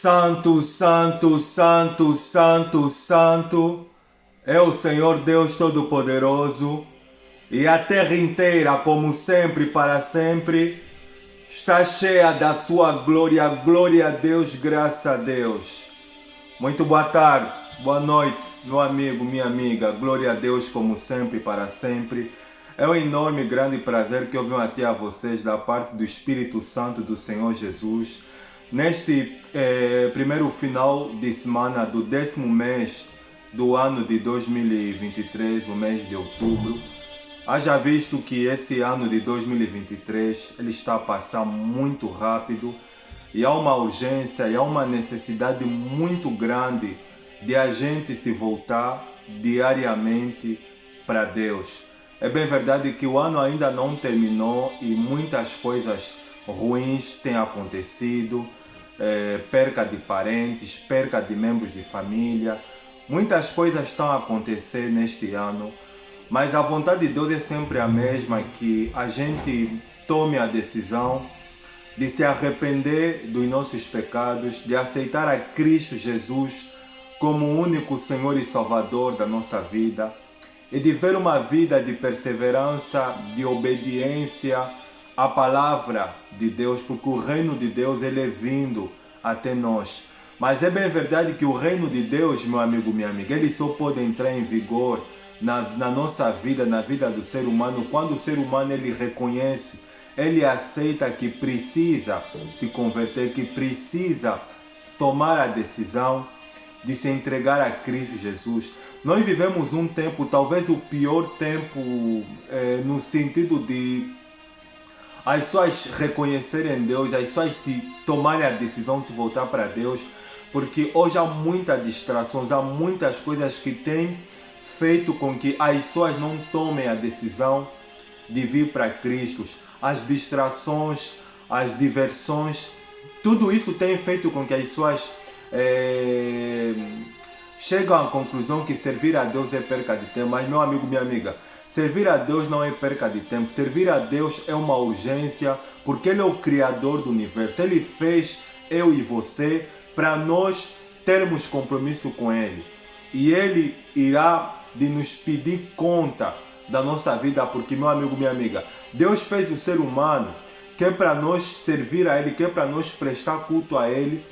Santo, santo, santo, santo, santo é o Senhor Deus Todo-Poderoso, e a terra inteira, como sempre, para sempre, está cheia da sua glória. Glória a Deus, graças a Deus. Muito boa tarde, boa noite, meu amigo, minha amiga. Glória a Deus, como sempre, para sempre. É um enorme e grande prazer que eu venho até a vocês da parte do Espírito Santo do Senhor Jesus. Neste primeiro final de semana do 10º mês do ano de 2023, o mês de outubro, haja visto que esse ano de 2023 ele está a passar muito rápido e há uma urgência e há uma necessidade muito grande de a gente se voltar diariamente para Deus. É bem verdade que o ano ainda não terminou e muitas coisas ruins têm acontecido, perca de parentes, perca de membros de família, muitas coisas estão a acontecer neste ano, mas a vontade de Deus é sempre a mesma, que a gente tome a decisão de se arrepender dos nossos pecados, de aceitar a Cristo Jesus como o único Senhor e Salvador da nossa vida, e de ver uma vida de perseverança, de obediência à palavra de Deus, porque o reino de Deus ele é vindo até nós. Mas é bem verdade que o reino de Deus, meu amigo, minha amiga, ele só pode entrar em vigor na nossa vida, na vida do ser humano, quando o ser humano ele reconhece, ele aceita que precisa se converter, que precisa tomar a decisão de se entregar a Cristo Jesus. Nós vivemos um tempo, talvez o pior tempo, no sentido de as pessoas reconhecerem Deus, as pessoas se tomarem a decisão de se voltar para Deus, porque hoje há muitas distrações, há muitas coisas que têm feito com que as pessoas não tomem a decisão de vir para Cristo. As distrações, as diversões, tudo isso tem feito com que as pessoas chegam à conclusão que servir a Deus é perca de tempo. Mas, meu amigo, minha amiga, servir a Deus não é perca de tempo. Servir a Deus é uma urgência, porque Ele é o Criador do universo. Ele fez eu e você para nós termos compromisso com Ele. E Ele irá de nos pedir conta da nossa vida, porque, meu amigo, minha amiga, Deus fez o ser humano que é para nós servir a Ele, que é para nós prestar culto a Ele,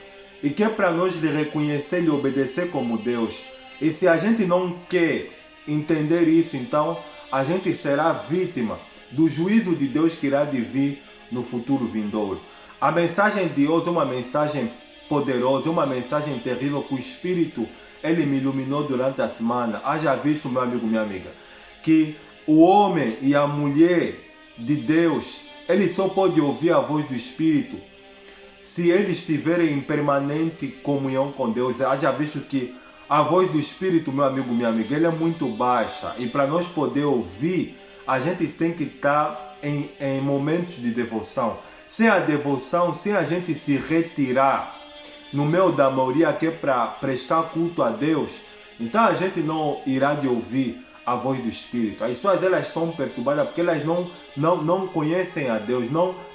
e que é para nós lhe reconhecer e obedecer como Deus. E se a gente não quer entender isso, então a gente será vítima do juízo de Deus que irá de vir no futuro vindouro. A mensagem de hoje é uma mensagem poderosa, uma mensagem terrível que o Espírito ele me iluminou durante a semana. Haja visto, meu amigo, minha amiga, que o homem e a mulher de Deus, ele só pode ouvir a voz do Espírito se eles estiverem em permanente comunhão com Deus. Haja visto que a voz do Espírito, meu amigo, minha amiga, ele é muito baixa. E para nós poder ouvir, a gente tem que estar em momentos de devoção. Sem a devoção, sem a gente se retirar no meio da maioria que é para prestar culto a Deus, então a gente não irá de ouvir a voz do Espírito. As pessoas elas estão perturbadas porque elas não conhecem a Deus,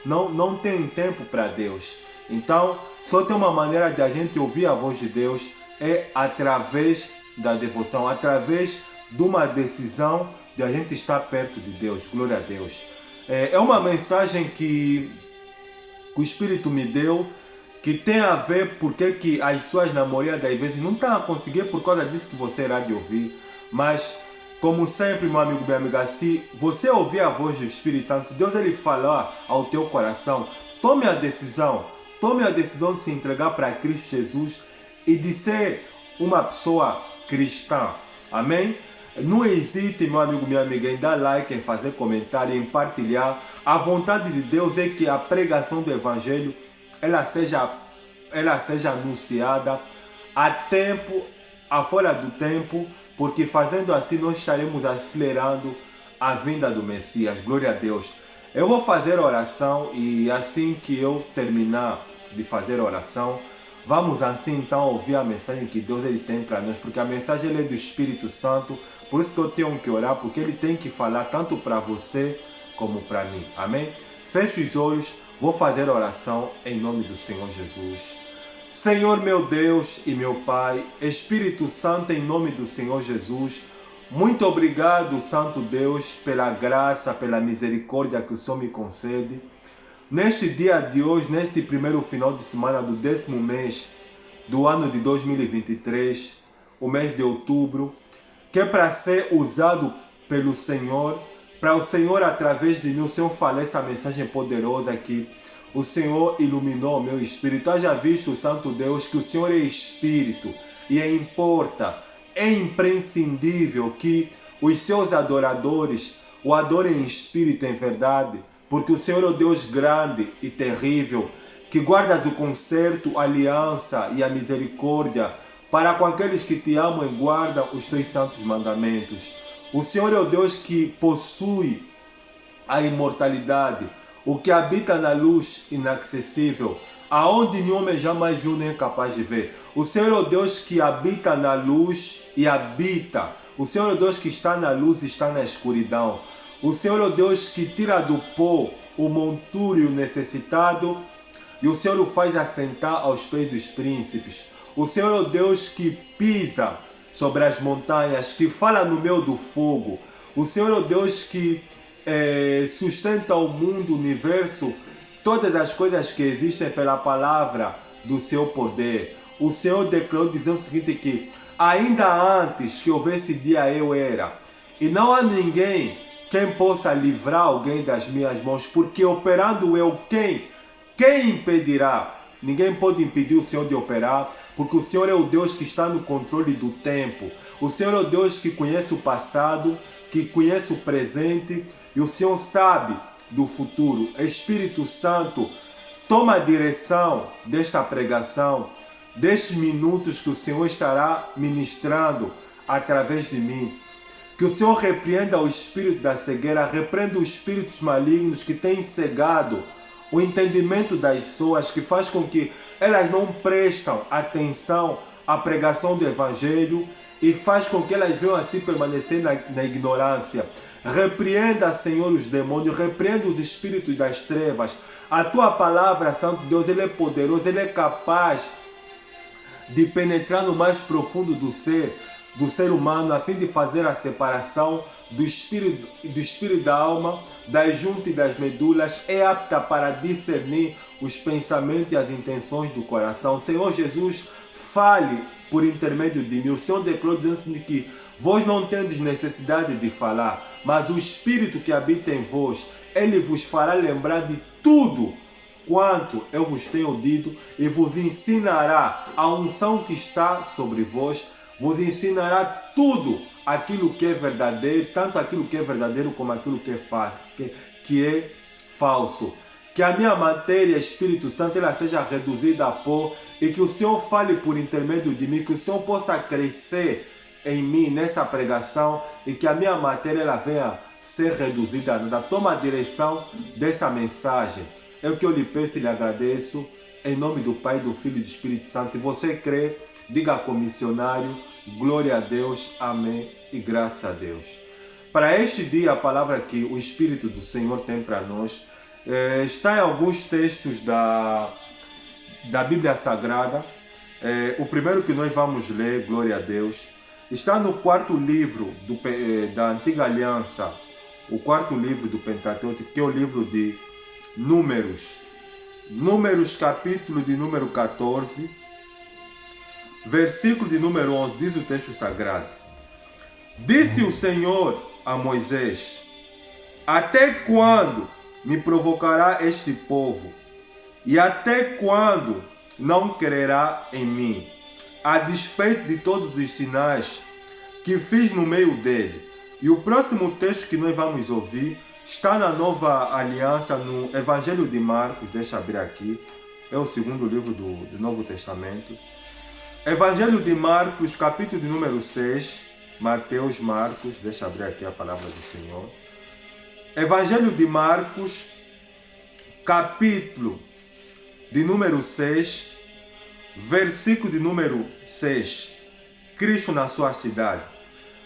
não têm tempo para Deus. Então, só tem uma maneira de a gente ouvir a voz de Deus, é através da devoção, através de uma decisão de a gente estar perto de Deus. Glória a Deus. É uma mensagem que o Espírito me deu, que tem a ver porque que as pessoas na maioria das vezes não estão a conseguir por causa disso que você irá de ouvir. Mas, como sempre, meu amigo, minha amiga, se você ouvir a voz do Espírito Santo, se Deus ele falar ao teu coração, tome a decisão de se entregar para Cristo Jesus e de ser uma pessoa cristã. Amém? Não hesite, meu amigo, minha amiga, em dar like, em fazer comentário, em partilhar. A vontade de Deus é que a pregação do Evangelho ela seja anunciada a tempo, a fora do tempo, porque fazendo assim nós estaremos acelerando a vinda do Messias. Glória a Deus. Eu vou fazer oração e assim que eu terminar de fazer oração, vamos assim então ouvir a mensagem que Deus ele tem para nós, porque a mensagem ele é do Espírito Santo, por isso que eu tenho que orar, porque ele tem que falar tanto para você como para mim. Amém? Feche os olhos, vou fazer oração em nome do Senhor Jesus. Senhor meu Deus e meu Pai, Espírito Santo, em nome do Senhor Jesus, muito obrigado, Santo Deus, pela graça, pela misericórdia que o Senhor me concede. Neste dia de hoje, nesse primeiro final de semana do 10º mês do ano de 2023, o mês de outubro, que é para ser usado pelo Senhor, para o Senhor, através de mim, o Senhor falar essa mensagem poderosa aqui. O Senhor iluminou o meu espírito. Haja visto, Santo Deus, que o Senhor é Espírito e é imprescindível que os seus adoradores o adorem em espírito e em verdade, porque o Senhor é o Deus grande e terrível, que guardas o concerto, a aliança e a misericórdia para com aqueles que te amam e guardam os teus santos mandamentos. O Senhor é o Deus que possui a imortalidade, o que habita na luz inacessível, aonde nenhum homem jamais viu nem é capaz de ver. O Senhor é o Deus que habita na luz e habita. O Senhor é o Deus que está na luz e está na escuridão. O Senhor é o Deus que tira do pó o monturo e o necessitado, e o Senhor o faz assentar aos pés dos príncipes. O Senhor é o Deus que pisa sobre as montanhas, que fala no meio do fogo. O Senhor é o Deus que sustenta o mundo, o universo, todas as coisas que existem pela palavra do seu poder. O Senhor declarou dizendo o seguinte, que ainda antes que houvesse dia eu era, e não há ninguém quem possa livrar alguém das minhas mãos, porque operando eu, quem impedirá? Ninguém pode impedir o Senhor de operar, porque o Senhor é o Deus que está no controle do tempo. O Senhor é o Deus que conhece o passado, que conhece o presente, e o Senhor sabe do futuro. Espírito Santo, toma a direção desta pregação, destes minutos que o Senhor estará ministrando através de mim. Que o Senhor repreenda o espírito da cegueira, repreenda os espíritos malignos que têm cegado o entendimento das pessoas, que faz com que elas não prestam atenção à pregação do Evangelho e faz com que elas venham assim permanecer na ignorância. Repreenda, Senhor, os demônios, repreenda os espíritos das trevas. A tua palavra, Santo Deus, ele é poderoso, ele é capaz de penetrar no mais profundo do ser humano, a fim de fazer a separação do espírito da alma, das juntas e das medulas, é apta para discernir os pensamentos e as intenções do coração. Senhor Jesus, fale por intermédio de mim. O Senhor declarou dizendo que vós não tendes necessidade de falar, mas o Espírito que habita em vós, ele vos fará lembrar de tudo quanto eu vos tenho dito e vos ensinará a unção que está sobre vós, vos ensinará tudo aquilo que é verdadeiro, tanto aquilo que é verdadeiro como aquilo que é falso. Que a minha matéria, Espírito Santo, ela seja reduzida a pó e que o Senhor fale por intermédio de mim, que o Senhor possa crescer em mim nessa pregação e que a minha matéria ela venha ser reduzida a nada. Toma a direção dessa mensagem. É o que eu lhe peço e lhe agradeço, em nome do Pai, do Filho e do Espírito Santo. E você crê, diga com o missionário, glória a Deus, amém e graças a Deus. Para este dia, a palavra que o Espírito do Senhor tem para nós está em alguns textos da Bíblia Sagrada. O primeiro que nós vamos ler, glória a Deus, está no quarto livro da Antiga Aliança, o quarto livro do Pentateuco, que é o livro de Números. Números, capítulo de número 14, versículo de número 11, diz o texto sagrado. Disse o Senhor a Moisés: até quando me provocará este povo? E até quando não crerá em mim, a despeito de todos os sinais que fiz no meio dele? E o próximo texto que nós vamos ouvir está na Nova Aliança, no Evangelho de Marcos. Deixa eu abrir aqui, é o segundo livro do Novo Testamento. Evangelho de Marcos, capítulo de número 6, Mateus, Marcos, deixa eu abrir aqui a palavra do Senhor. Evangelho de Marcos, capítulo de número 6, versículo de número 6. Cristo na sua cidade.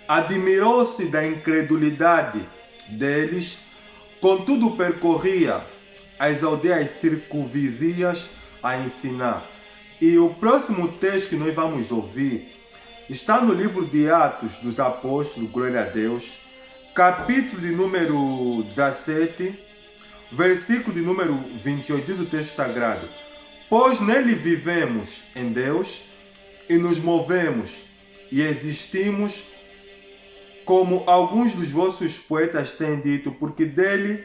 Admirou-se da incredulidade deles, contudo percorria as aldeias circunvizinhas a ensinar. E o próximo texto que nós vamos ouvir está no livro de Atos dos Apóstolos, glória a Deus, capítulo de número 17, versículo de número 28, diz o texto sagrado: pois nele vivemos em Deus e nos movemos e existimos, como alguns dos vossos poetas têm dito, porque dele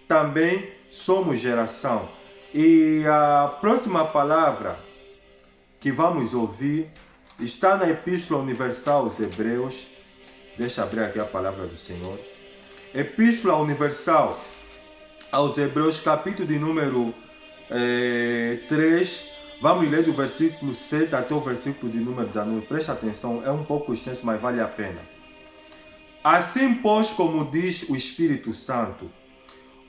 também somos geração. E a próxima palavra que vamos ouvir está na Epístola Universal aos Hebreus. Deixa eu abrir aqui a palavra do Senhor. Epístola Universal aos Hebreus, capítulo de número 3. Vamos ler do versículo 7 até o versículo de número 19. Presta atenção, é um pouco extenso, mas vale a pena. Assim, pois, como diz o Espírito Santo,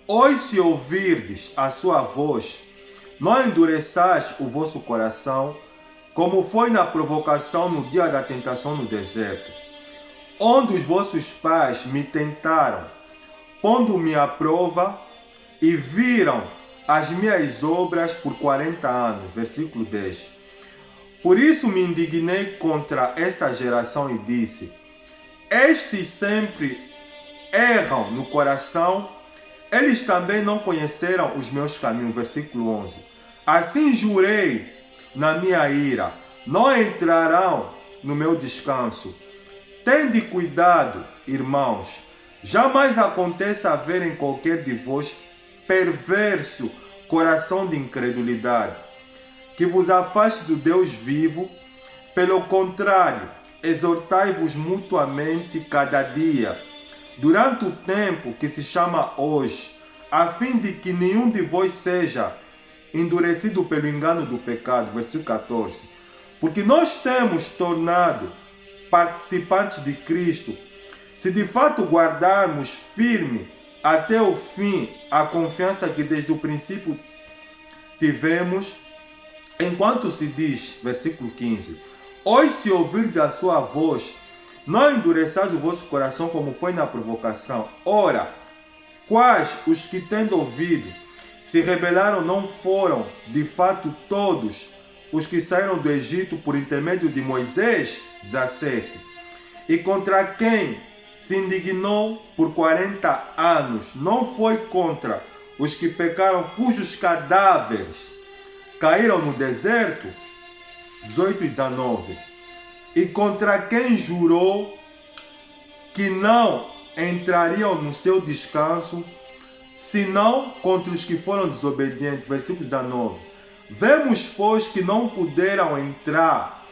hoje se ouvirdes a sua voz, não endureçais o vosso coração, como foi na provocação no dia da tentação no deserto, onde os vossos pais me tentaram, pondo-me à prova, e viram as minhas obras por 40 anos. Versículo 10. Por isso me indignei contra essa geração e disse: estes sempre erram no coração, eles também não conheceram os meus caminhos. Versículo 11. Assim jurei na minha ira, não entrarão no meu descanso. Tende cuidado, irmãos, jamais aconteça haver em qualquer de vós perverso coração de incredulidade, que vos afaste do Deus vivo. Pelo contrário, exortai-vos mutuamente cada dia, durante o tempo que se chama hoje, a fim de que nenhum de vós seja endurecido pelo engano do pecado. Versículo 14. Porque nós temos tornado participantes de Cristo, se de fato guardarmos firme até o fim a confiança que desde o princípio tivemos, enquanto se diz, versículo 15, hoje se ouvirdes a sua voz, não endureçais o vosso coração como foi na provocação. Ora, quais os que tendo ouvido se rebelaram não foram de fato todos os que saíram do Egito por intermédio de Moisés? 17. E contra quem se indignou por 40 anos, não foi contra os que pecaram, cujos cadáveres caíram no deserto? 18 e 19. E contra quem jurou que não entrariam no seu descanso, senão contra os que foram desobedientes. Versículo 19. Vemos, pois, que não puderam entrar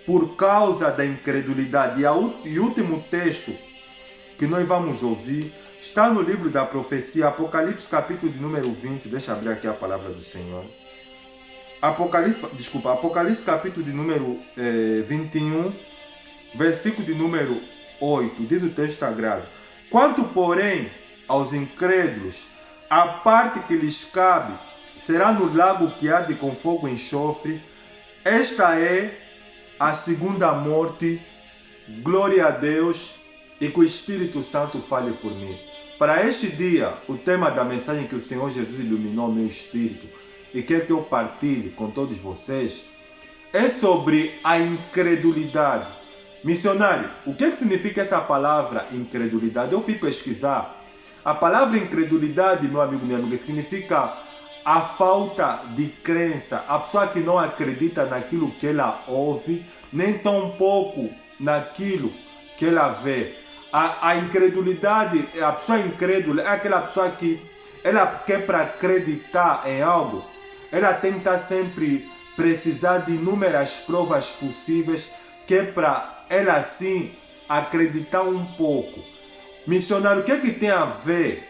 por causa da incredulidade. E o último texto que nós vamos ouvir está no livro da profecia, Apocalipse capítulo de número 20. Deixa eu abrir aqui a palavra do Senhor. Apocalipse capítulo de número 21, versículo de número 8, diz o texto sagrado: quanto, porém, aos incrédulos, a parte que lhes cabe será no lago que arde com fogo e enxofre. Esta é a segunda morte. Glória a Deus, e que o Espírito Santo fale por mim. Para este dia, o tema da mensagem que o Senhor Jesus iluminou meu espírito e quer que eu partilhe com todos vocês é sobre a incredulidade. Missionário, o que significa essa palavra incredulidade? Eu fui pesquisar. A palavra incredulidade, meu amigo, minha amiga, significa a falta de crença, a pessoa que não acredita naquilo que ela ouve, nem tão pouco naquilo que ela vê. A incredulidade, a pessoa incrédula é aquela pessoa que ela quer para acreditar em algo, ela tenta sempre precisar de inúmeras provas possíveis, que é para ela assim acreditar um pouco. Missionário, o que é que tem a ver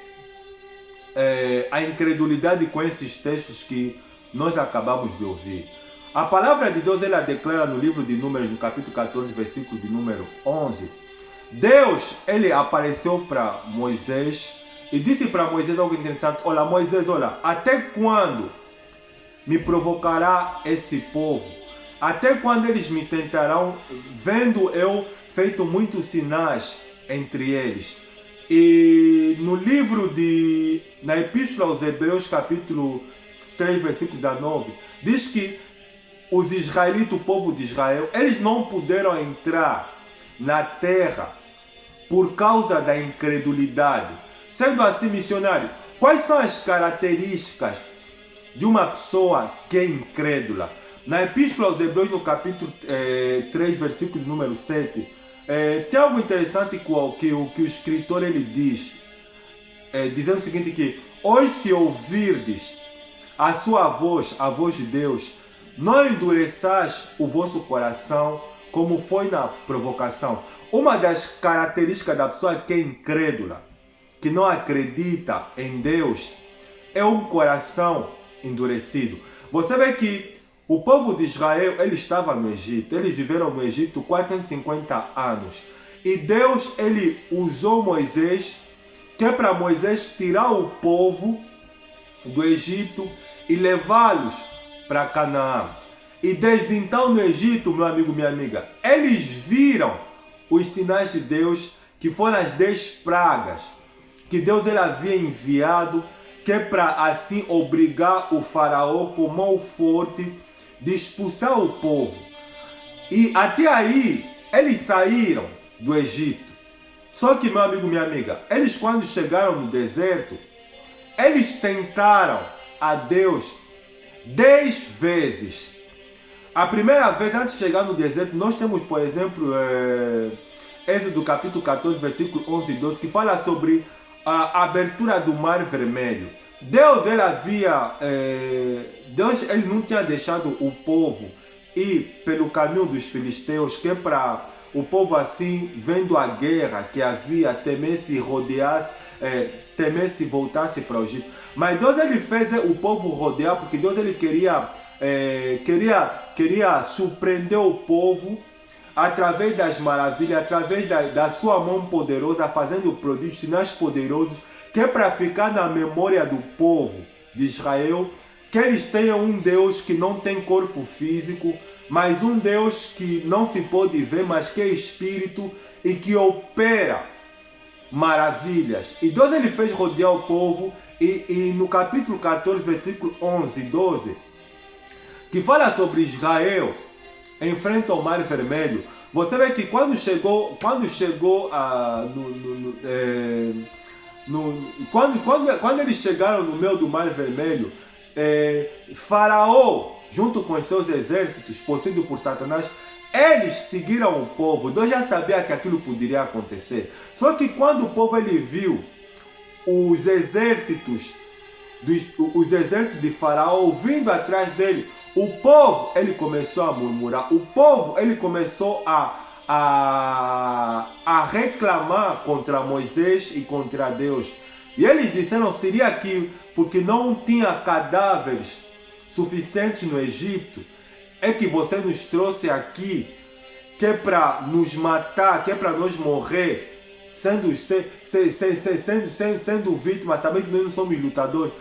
a incredulidade com esses textos que nós acabamos de ouvir? A palavra de Deus, ela declara no livro de Números, no capítulo 14, versículo de número 11, Deus, ele apareceu para Moisés e disse para Moisés algo interessante: olha, Moisés, olha, até quando me provocará esse povo? Até quando eles me tentarão, vendo eu feito muitos sinais entre eles? E no livro na Epístola aos Hebreus, capítulo 3, versículo 19, diz que os israelitas, o povo de Israel, eles não puderam entrar na terra por causa da incredulidade. Sendo assim, missionário, quais são as características de uma pessoa que é incrédula? Na Epístola aos Hebreus, no capítulo 3, versículo número 7, tem algo interessante que o escritor ele diz, dizendo o seguinte, que hoje se ouvirdes a sua voz, a voz de Deus, não endureçais o vosso coração, como foi na provocação. Uma das características da pessoa que é incrédula, que não acredita em Deus, é um coração endurecido. Você vê que o povo de Israel, ele estava no Egito, eles viveram no Egito 450 anos. E Deus, ele usou Moisés, que é para Moisés tirar o povo do Egito e levá-los para Canaã. E desde então no Egito, meu amigo, minha amiga, eles viram os sinais de Deus, que foram as 10 pragas, que Deus ele havia enviado, que é para assim obrigar o faraó com mão forte de expulsar o povo. E até aí, eles saíram do Egito. Só que, meu amigo, minha amiga, eles quando chegaram no deserto, eles tentaram a Deus 10 vezes. A primeira vez, antes de chegar no deserto, nós temos, por exemplo, Êxodo capítulo 14, versículo 11 e 12, que fala sobre a abertura do Mar Vermelho. Deus, ele não tinha deixado o povo ir pelo caminho dos filisteus, que é para o povo assim, vendo a guerra que havia, temesse rodeasse, temesse voltasse para o Egito. Mas Deus ele fez o povo rodear, porque Deus ele queria surpreender o povo através das maravilhas, através da sua mão poderosa, fazendo prodígios, sinais poderosos, que é para ficar na memória do povo de Israel, que eles tenham um Deus que não tem corpo físico, mas um Deus que não se pode ver, mas que é espírito e que opera maravilhas. E Deus ele fez rodear o povo, e no capítulo 14, versículo 11 e 12, que fala sobre Israel enfrenta o Mar Vermelho, você vê que quando chegou quando eles chegaram no meio do Mar Vermelho, Faraó, junto com os seus exércitos, possuídos por Satanás, eles seguiram o povo. Deus já sabia que aquilo poderia acontecer. Só que quando o povo ele viu os exércitos de Faraó vindo atrás dele, o povo ele começou a murmurar, o povo ele começou a reclamar contra Moisés e contra Deus. E eles disseram, seria que porque não tinha cadáveres suficientes no Egito, é que você nos trouxe aqui, que é para nos matar, que é para nós morrer, sendo vítimas, sabendo que nós não somos lutadores.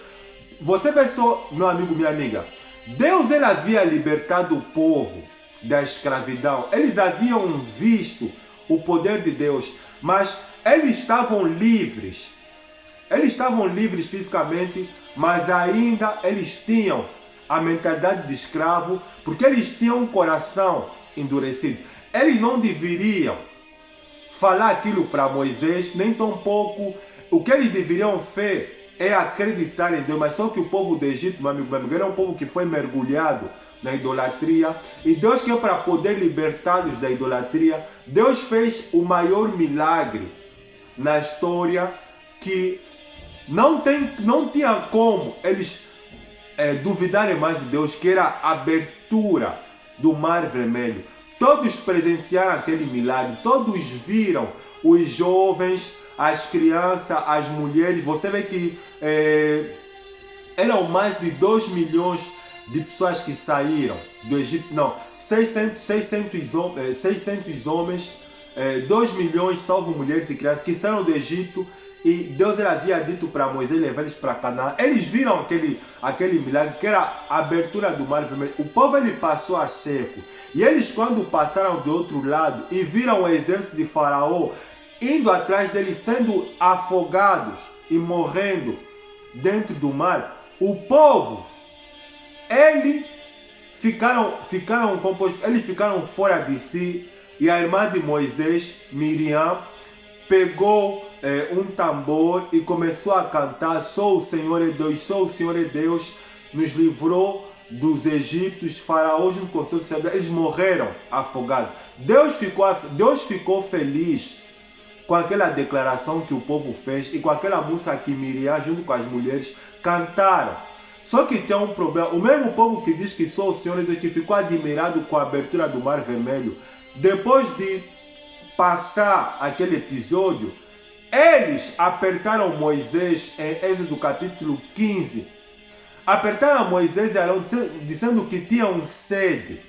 Você vê só, meu amigo, minha amiga, Deus ele havia libertado o povo da escravidão. Eles haviam visto o poder de Deus, mas eles estavam livres. Eles estavam livres fisicamente, mas ainda eles tinham a mentalidade de escravo, porque eles tinham um coração endurecido. Eles não deveriam falar aquilo para Moisés, nem tampouco o que eles deveriam fazer é acreditar em Deus. Mas só que o povo do Egito, meu amigo, era um povo que foi mergulhado na idolatria, e Deus quer para poder libertá-los da idolatria. Deus fez o maior milagre na história, que não tinha como eles duvidarem mais de Deus, que era a abertura do Mar Vermelho. Todos presenciaram aquele milagre, todos viram, os jovens, as crianças, as mulheres. Você vê que eram mais de 2 milhões de pessoas que saíram do Egito. Não, 600 homens, 2 milhões, salvo mulheres e crianças, que saíram do Egito. E Deus havia dito para Moisés levar eles para Canaã. Eles viram aquele milagre, que era a abertura do Mar Vermelho. O povo ele passou a seco. E eles, quando passaram do outro lado e viram o exército de Faraó indo atrás deles, sendo afogados e morrendo dentro do mar, o povo ele eles ficaram fora de si, e a irmã de Moisés, Miriam, pegou um tambor e começou a cantar: só o Senhor é Deus, só o Senhor é Deus, nos livrou dos egípcios. Faraó junto com seus sacerdotes, eles morreram afogados. Deus ficou feliz com aquela declaração que o povo fez e com aquela música que Miriam junto com as mulheres cantaram. Só que tem um problema: o mesmo povo que diz que só o Senhor é Deus, que ficou admirado com a abertura do Mar Vermelho, depois de passar aquele episódio, eles apertaram Moisés em Êxodo capítulo 15. Apertaram Moisés e Arão dizendo que tinham sede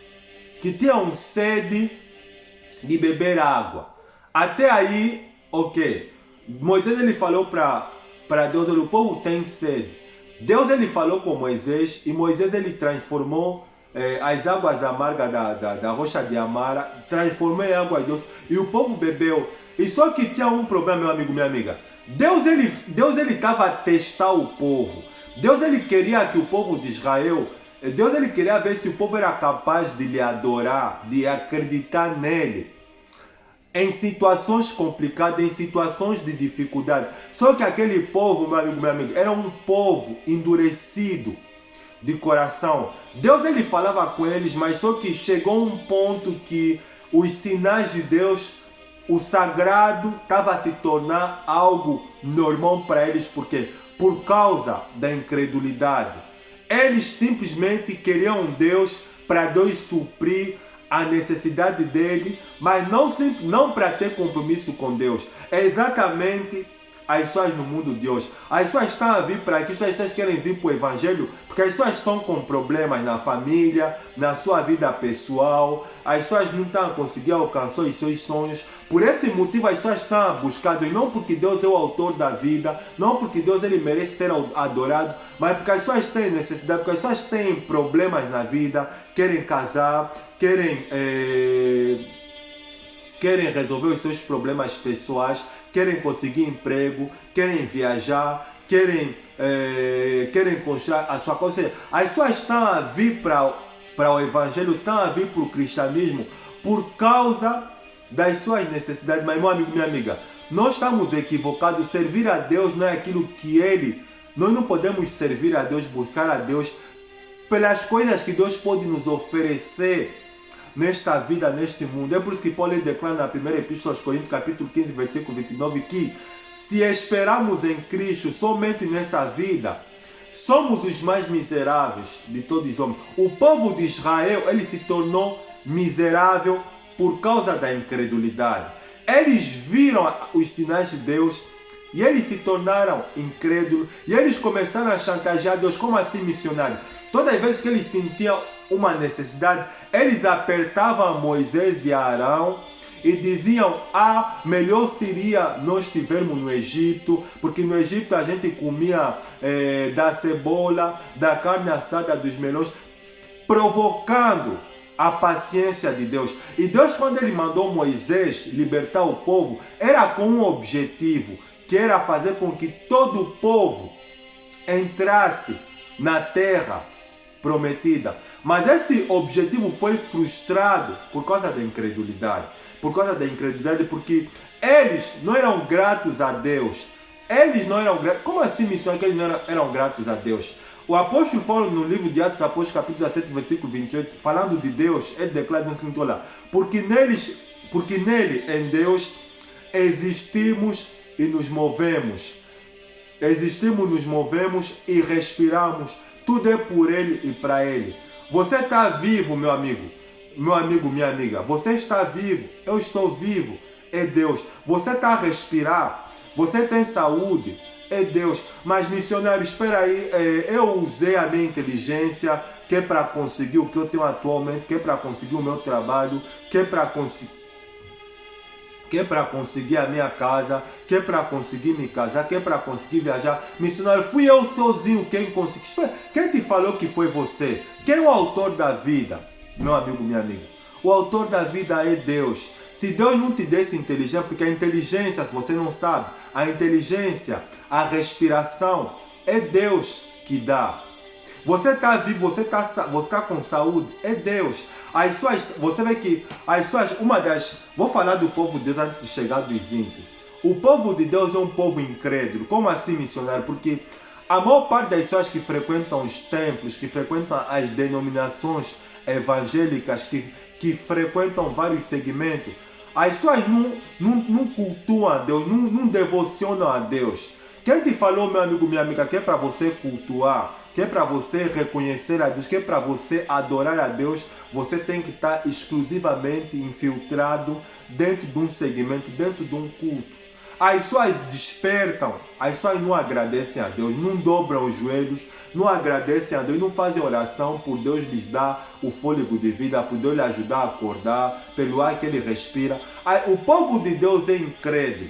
de beber água. Até aí, ok. Moisés ele falou para Deus: o povo tem sede. Deus ele falou com Moisés e Moisés ele transformou as águas amargas da rocha de Amara, transformou em água de Deus e o povo bebeu. E só que tinha um problema, meu amigo, minha amiga. Deus ele estava a testar o povo. Deus ele queria que o povo de Israel, Deus ele queria ver se o povo era capaz de lhe adorar, de acreditar nele em situações complicadas, em situações de dificuldade. Só que aquele povo, meu amigo, minha amiga, era um povo endurecido de coração. Deus ele falava com eles, mas só que chegou um ponto que os sinais de Deus, o sagrado, estava a se tornar algo normal para eles. Por quê? Por causa da incredulidade. Eles simplesmente queriam Deus para Deus suprir a necessidade dele, mas não para ter compromisso com Deus. É exatamente as pessoas no mundo de hoje. As pessoas estão a vir para aqui, as pessoas querem vir para o Evangelho, porque as pessoas estão com problemas na família, na sua vida pessoal, as pessoas não estão a conseguir alcançar os seus sonhos. Por esse motivo as pessoas estão a buscar, e não porque Deus é o autor da vida, não porque Deus ele merece ser adorado, mas porque as pessoas têm necessidade, porque as pessoas têm problemas na vida, querem casar, querem resolver os seus problemas pessoais, querem conseguir emprego, querem viajar, querem construir a sua coisa. Ou seja, as pessoas estão a vir para o Evangelho, estão a vir para o cristianismo por causa das suas necessidades. Mas, meu amigo, minha amiga, nós estamos equivocados. Servir a Deus não é aquilo que nós não podemos servir a Deus, buscar a Deus pelas coisas que Deus pode nos oferecer nesta vida, neste mundo. É por isso que Paulo declara na primeira epístola aos Coríntios, capítulo 15, versículo 29, que se esperamos em Cristo somente nessa vida, somos os mais miseráveis de todos os homens. O povo de Israel, ele se tornou miserável por causa da incredulidade. Eles viram os sinais de Deus e eles se tornaram incrédulos e eles começaram a chantagear Deus. Como assim, missionário? Todas as vezes que eles sentiam uma necessidade, eles apertavam Moisés e Arão e diziam: melhor seria nós estivermos no Egito, porque no Egito a gente comia da cebola, da carne assada, dos melões, provocando a paciência de Deus. E Deus, quando ele mandou Moisés libertar o povo, era com um objetivo, que era fazer com que todo o povo entrasse na terra prometida. Mas esse objetivo foi frustrado por causa da incredulidade. Por causa da incredulidade, porque eles não eram gratos a Deus. Eles não eram gratos. Como assim, missionário, que eles não eram gratos a Deus? O apóstolo Paulo, no livro de Atos Apóstolos, capítulo 17, versículo 28, falando de Deus, ele declara o seguinte: olha, porque nele, em Deus, existimos e nos movemos. Existimos, nos movemos e respiramos. Tudo é por ele e para ele. Você está vivo, meu amigo, minha amiga. Você está vivo, eu estou vivo, é Deus. Você está a respirar, você tem saúde, é Deus. Mas, missionário, espera aí, eu usei a minha inteligência, que é para conseguir o que eu tenho atualmente, que é para conseguir o meu trabalho, que é para conseguir a minha casa, que é para conseguir me casar, que é para conseguir viajar. Missionário, fui eu sozinho quem conseguiu. Quem te falou que foi você? Quem é o autor da vida? Meu amigo, minha amiga, o autor da vida é Deus. Se Deus não te desse inteligência, porque a inteligência, se você não sabe, a inteligência, a respiração, é Deus que dá. Você está vivo, você tá com saúde, é Deus. Você vê que vou falar do povo de Deus antes de chegar dos ímpios. O povo de Deus é um povo incrédulo. Como assim, missionário? Porque a maior parte das pessoas que frequentam os templos, que frequentam as denominações evangélicas, que frequentam vários segmentos, as pessoas não cultuam a Deus, não devocionam a Deus. Quem te falou, meu amigo, minha amiga, que é para você cultuar, que é para você reconhecer a Deus, que é para você adorar a Deus, você tem que estar exclusivamente infiltrado dentro de um segmento, dentro de um culto. As pessoas despertam, as pessoas não agradecem a Deus, não dobram os joelhos, não agradecem a Deus, não fazem oração por Deus lhes dar o fôlego de vida, por Deus lhe ajudar a acordar, pelo ar que ele respira. O povo de Deus é incrédulo.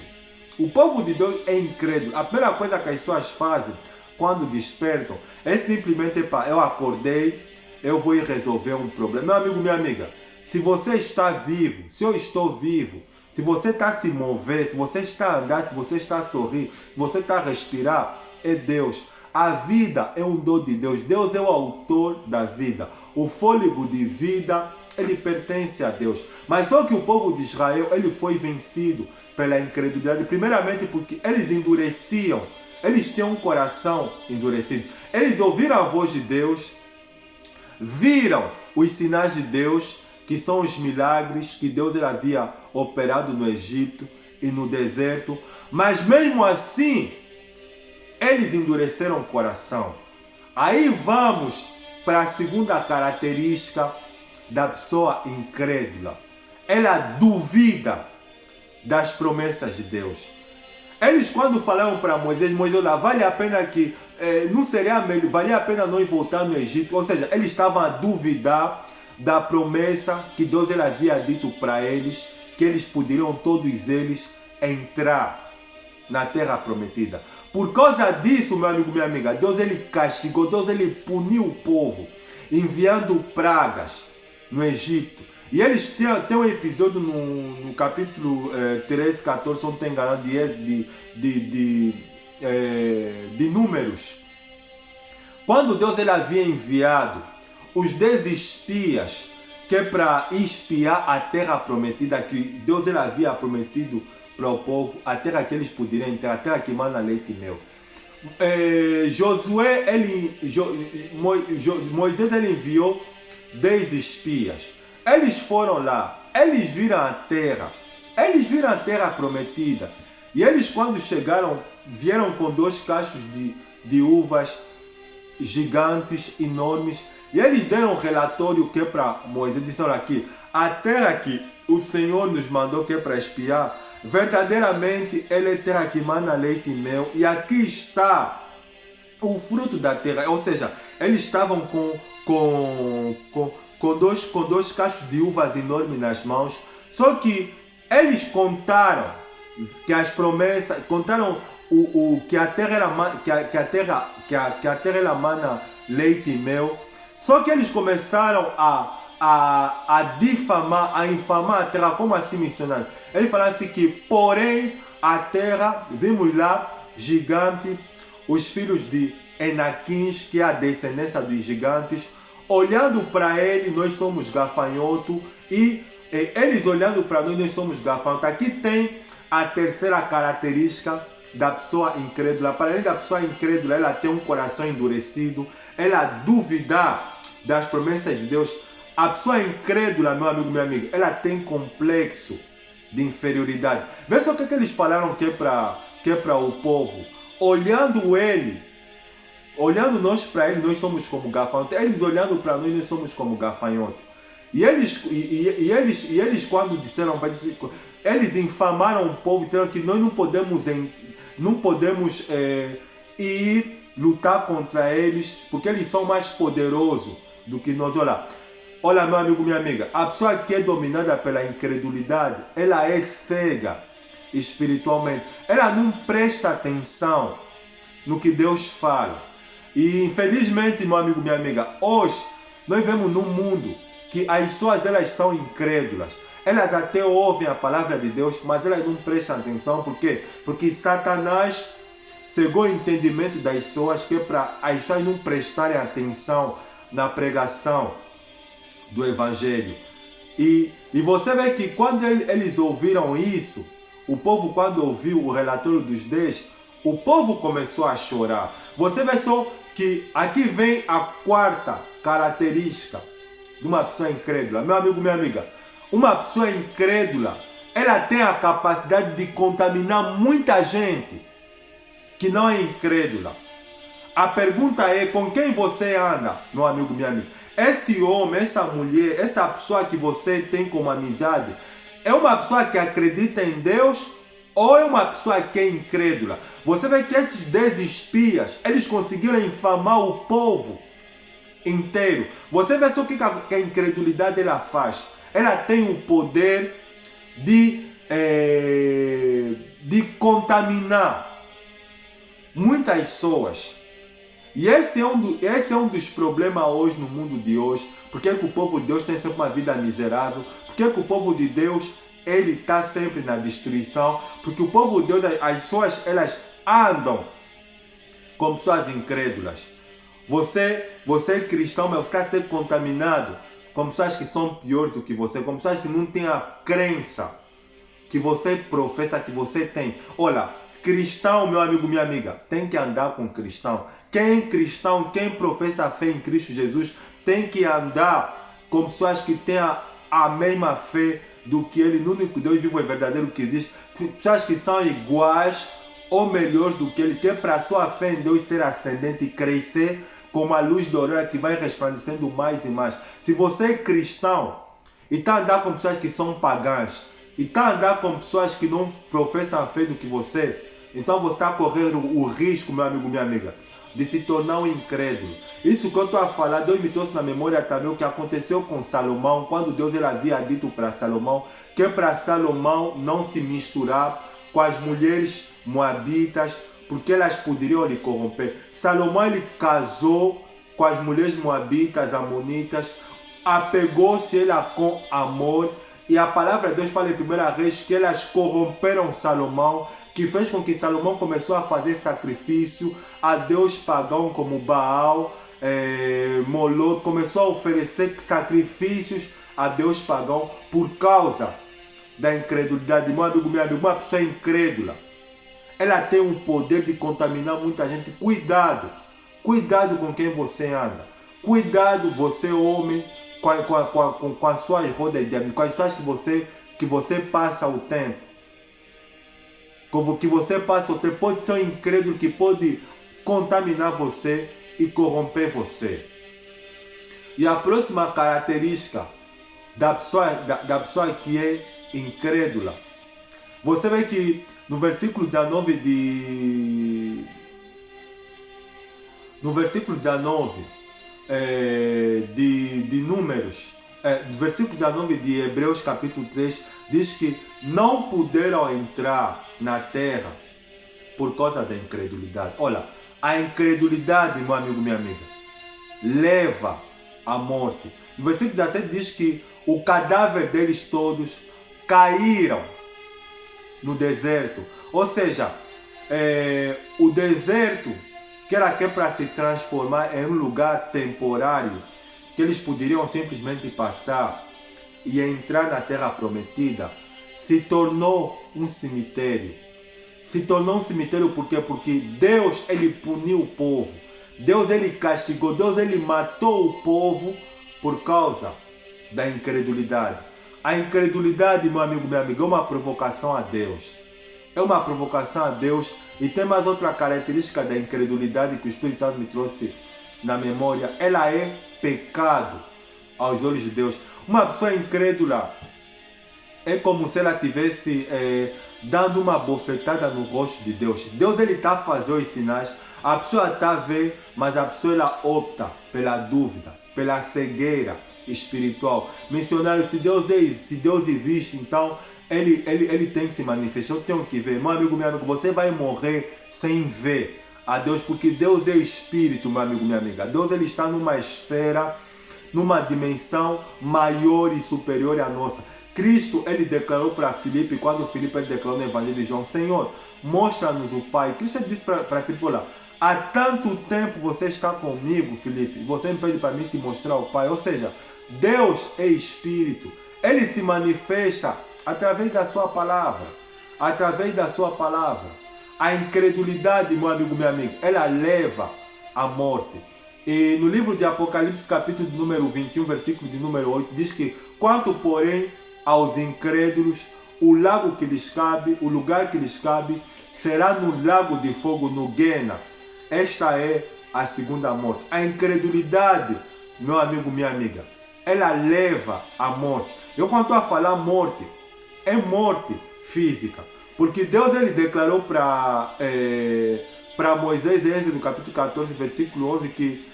O povo de Deus é incrédulo. A primeira coisa que as pessoas fazem quando despertam é simplesmente, eu acordei, eu vou ir resolver um problema. Meu amigo, minha amiga, se você está vivo, se eu estou vivo, se você está a se mover, se você está a andar, se você está a sorrir, se você está a respirar, é Deus. A vida é um dom de Deus. Deus é o autor da vida. O fôlego de vida, ele pertence a Deus. Mas só que o povo de Israel, ele foi vencido pela incredulidade. Primeiramente porque eles endureciam. Eles tinham um coração endurecido. Eles ouviram a voz de Deus, viram os sinais de Deus, que são os milagres que Deus havia operado no Egito e no deserto, mas mesmo assim, eles endureceram o coração. Aí vamos para a segunda característica da pessoa incrédula. Ela duvida das promessas de Deus. Eles quando falaram para Moisés, olha, vale a pena que, não seria melhor, valia a pena nós voltar no Egito? Ou seja, eles estavam a duvidar da promessa que Deus havia dito para eles, que eles poderiam todos eles entrar na terra prometida. Por causa disso, meu amigo, minha amiga, Deus ele castigou, Deus ele puniu o povo, enviando pragas no Egito. E eles têm um episódio no capítulo 13, 14, se não estou enganado, de Números. Quando Deus ele havia enviado os 10 espias, que é para espiar a terra prometida, que Deus ele havia prometido para o povo, a terra que eles poderiam entrar, a terra que mana leite e mel. Moisés ele enviou 10 espias. Eles foram lá, eles viram a terra prometida. E eles quando chegaram, vieram com 2 cachos de uvas gigantes, enormes. E eles deram um relatório que é para Moisés, disseram aqui, a terra que o Senhor nos mandou que é para espiar, verdadeiramente ela é terra que mana leite e mel, e aqui está o fruto da terra. Ou seja, eles estavam com dois cachos de uvas enormes nas mãos, só que eles contaram que as promessas, contaram que a terra era mana leite e mel. Só que eles começaram a difamar, a infamar a terra. Como assim, missionário? Eles falaram assim que, porém, a terra, vimos lá, gigante, os filhos de Enaquins, que é a descendência dos gigantes, olhando para ele, nós somos gafanhoto, e eles olhando para nós somos gafanhoto. Aqui tem a terceira característica da pessoa incrédula. Para além da pessoa incrédula, ela tem um coração endurecido, ela duvida das promessas de Deus. A pessoa incrédula, meu amigo, minha amiga, ela tem complexo de inferioridade. Vê só o que eles falaram que é para o povo. Olhando nós para ele, nós somos como gafanhoto. Eles olhando para nós somos como gafanhoto. E eles quando disseram, eles infamaram o povo, disseram que nós não podemos ir lutar contra eles, porque eles são mais poderosos do que nós. Olha, meu amigo, minha amiga, a pessoa que é dominada pela incredulidade, ela é cega espiritualmente. Ela não presta atenção no que Deus fala. E infelizmente, meu amigo, minha amiga, hoje nós vemos num mundo que as pessoas elas são incrédulas. Elas até ouvem a palavra de Deus, mas elas não prestam atenção. Por quê? Porque Satanás cegou o entendimento das pessoas, que é para as pessoas não prestarem atenção na pregação do Evangelho. E você vê que quando eles ouviram isso, o povo, quando ouviu o relatório dos 10, o povo começou a chorar. Você vê só que aqui vem a quarta característica de uma pessoa incrédula. Meu amigo, minha amiga, uma pessoa incrédula, ela tem a capacidade de contaminar muita gente que não é incrédula. A pergunta é, com quem você anda, meu amigo, minha amiga? Esse homem, essa mulher, essa pessoa que você tem como amizade, é uma pessoa que acredita em Deus ou é uma pessoa que é incrédula? Você vê que esses 10 espias, eles conseguiram infamar o povo inteiro. Você vê só o que a incredulidade ela faz. Ela tem o poder de contaminar muitas pessoas. E esse é um dos problemas hoje no mundo de hoje. Porque é que o povo de Deus tem sempre uma vida miserável? Porque é que o povo de Deus ele está sempre na destruição? Porque o povo de Deus, as pessoas, elas andam como pessoas incrédulas. Você cristão, mas está sendo contaminado com pessoas que são piores do que você, com pessoas que não têm a crença que você professa, que você tem. Olha, cristão, meu amigo, minha amiga, tem que andar com cristão. Quem é cristão, quem professa a fé em Cristo Jesus, tem que andar com pessoas que têm a mesma fé do que ele, no único Deus vivo e verdadeiro que existe. Pessoas que são iguais ou melhor do que ele, que é para a sua fé em Deus ser ascendente e crescer como a luz da aurora que vai resplandecendo mais e mais. Se você é cristão e está andando com pessoas que são pagãs, e está andando com pessoas que não professam a fé do que você, então você está correndo o risco, meu amigo, minha amiga, de se tornar um incrédulo. Isso que eu estou a falar, Deus me trouxe na memória também o que aconteceu com Salomão, quando Deus ele havia dito para Salomão que é para Salomão não se misturar com as mulheres moabitas, porque elas poderiam lhe corromper. Salomão ele casou com as mulheres moabitas, amonitas, apegou-se ela com amor, e a palavra de Deus fala em primeira vez que elas corromperam Salomão, que fez com que Salomão começou a fazer sacrifício a Deus pagão como Baal, Moloque, começou a oferecer sacrifícios a Deus pagão por causa da incredulidade. Meu amigo, minha amiga, uma pessoa incrédula, ela tem um poder de contaminar muita gente. Cuidado com quem você anda. Cuidado, você homem, com as suas rodas de amigos, com as pessoas que você passa o tempo. Que você passa o tempo, pode ser um incrédulo que pode contaminar você e corromper você. E a próxima característica da pessoa que é incrédula, você vê que no versículo 19 de Números, versículo 19 de Hebreus capítulo 3, diz que não puderam entrar na terra por causa da incredulidade. Olha, a incredulidade, meu amigo, minha amiga, leva à morte. No versículo 17 diz que o cadáver deles todos caíram no deserto. Ou seja, o deserto que era para se transformar em um lugar temporário, que eles poderiam simplesmente passar e entrar na terra prometida, se tornou um cemitério. Se tornou um cemitério por quê? Porque Deus ele puniu o povo. Deus ele castigou, Deus ele matou o povo por causa da incredulidade. A incredulidade, meu amigo, minha amiga, é uma provocação a Deus. É uma provocação a Deus. E tem mais outra característica da incredulidade que o Espírito Santo me trouxe na memória. Ela é pecado aos olhos de Deus. Uma pessoa incrédula é como se ela estivesse dando uma bofetada no rosto de Deus. Deus ele está a fazer os sinais. A pessoa está a ver, mas a pessoa ela opta pela dúvida, pela cegueira espiritual. Missionário, se Deus existe, então ele tem que se manifestar. Eu tenho que ver. Meu amigo, minha amiga, você vai morrer sem ver a Deus, porque Deus é espírito, meu amigo, minha amiga. Deus ele está numa esfera, numa dimensão maior e superior à nossa. Cristo ele declarou para Filipe, quando Filipe ele declarou no Evangelho de João: Senhor, mostra-nos o Pai. Cristo disse para Filipe, olha, há tanto tempo você está comigo, Filipe, você me pede para mim te mostrar o Pai. Ou seja, Deus é Espírito. Ele se manifesta através da sua palavra. Através da sua palavra. A incredulidade, meu amigo, minha amiga, ela leva à morte. E no livro de Apocalipse, capítulo de número 21, versículo de número 8, diz que quanto, porém, aos incrédulos, o lago que lhes cabe, o lugar que lhes cabe, será no lago de fogo, no Guena. Esta é a segunda morte. A incredulidade, meu amigo, minha amiga, ela leva à morte. Eu quando estou a falar morte, é morte física. Porque Deus ele declarou para Moisés, em Êxodo capítulo 14, versículo 11, que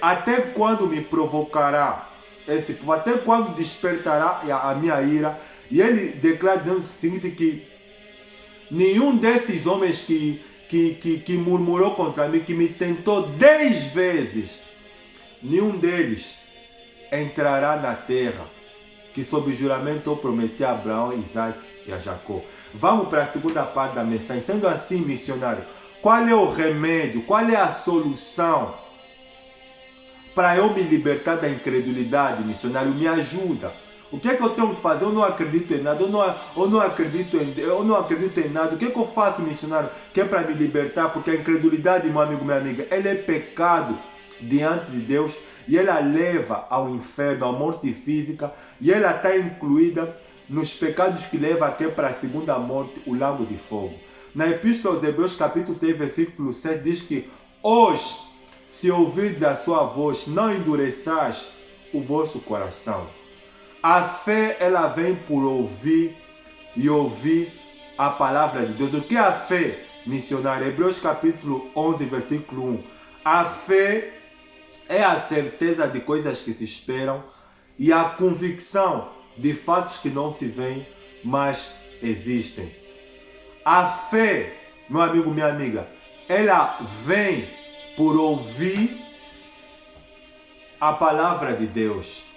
até quando me provocará esse povo, até quando despertará a minha ira. E ele declara dizendo o seguinte, que nenhum desses homens que murmurou contra mim, que me tentou 10 vezes, nenhum deles entrará na terra que sob juramento eu prometi a Abraão, Isaac e a Jacó. Vamos para a segunda parte da mensagem. Sendo assim, missionário, qual é o remédio, qual é a solução para eu me libertar da incredulidade, missionário? Me ajuda. O que é que eu tenho que fazer? Eu não acredito em nada, eu não acredito em nada. O que é que eu faço, missionário, que é para me libertar? Porque a incredulidade, meu amigo, minha amiga, ela é pecado diante de Deus e ela leva ao inferno, à morte física, e ela está incluída nos pecados que levam até para a segunda morte, o lago de fogo. Na Epístola aos Hebreus, capítulo 3, versículo 7, diz que hoje, se ouvirdes a sua voz, não endureçais o vosso coração. A fé, ela vem por ouvir e ouvir a palavra de Deus. O que é a fé, missionário? Hebreus capítulo 11, versículo 1. A fé é a certeza de coisas que se esperam e a convicção de fatos que não se veem, mas existem. A fé, meu amigo, minha amiga, ela vem por ouvir a palavra de Deus.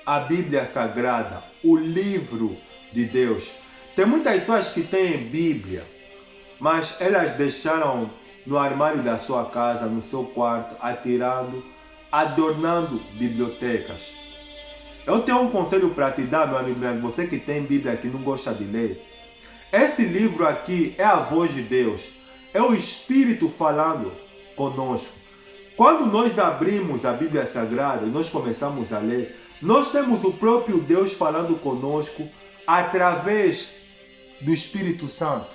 A Bíblia Sagrada, o livro de Deus. Tem muitas pessoas que têm Bíblia, mas elas deixaram no armário da sua casa, no seu quarto, atirando, adornando bibliotecas. Eu tenho um conselho para te dar, meu amigo, você que tem Bíblia que não gosta de ler. Esse livro aqui é a voz de Deus, é o Espírito falando conosco. Quando nós abrimos a Bíblia Sagrada e nós começamos a ler, nós temos o próprio Deus falando conosco através do Espírito Santo.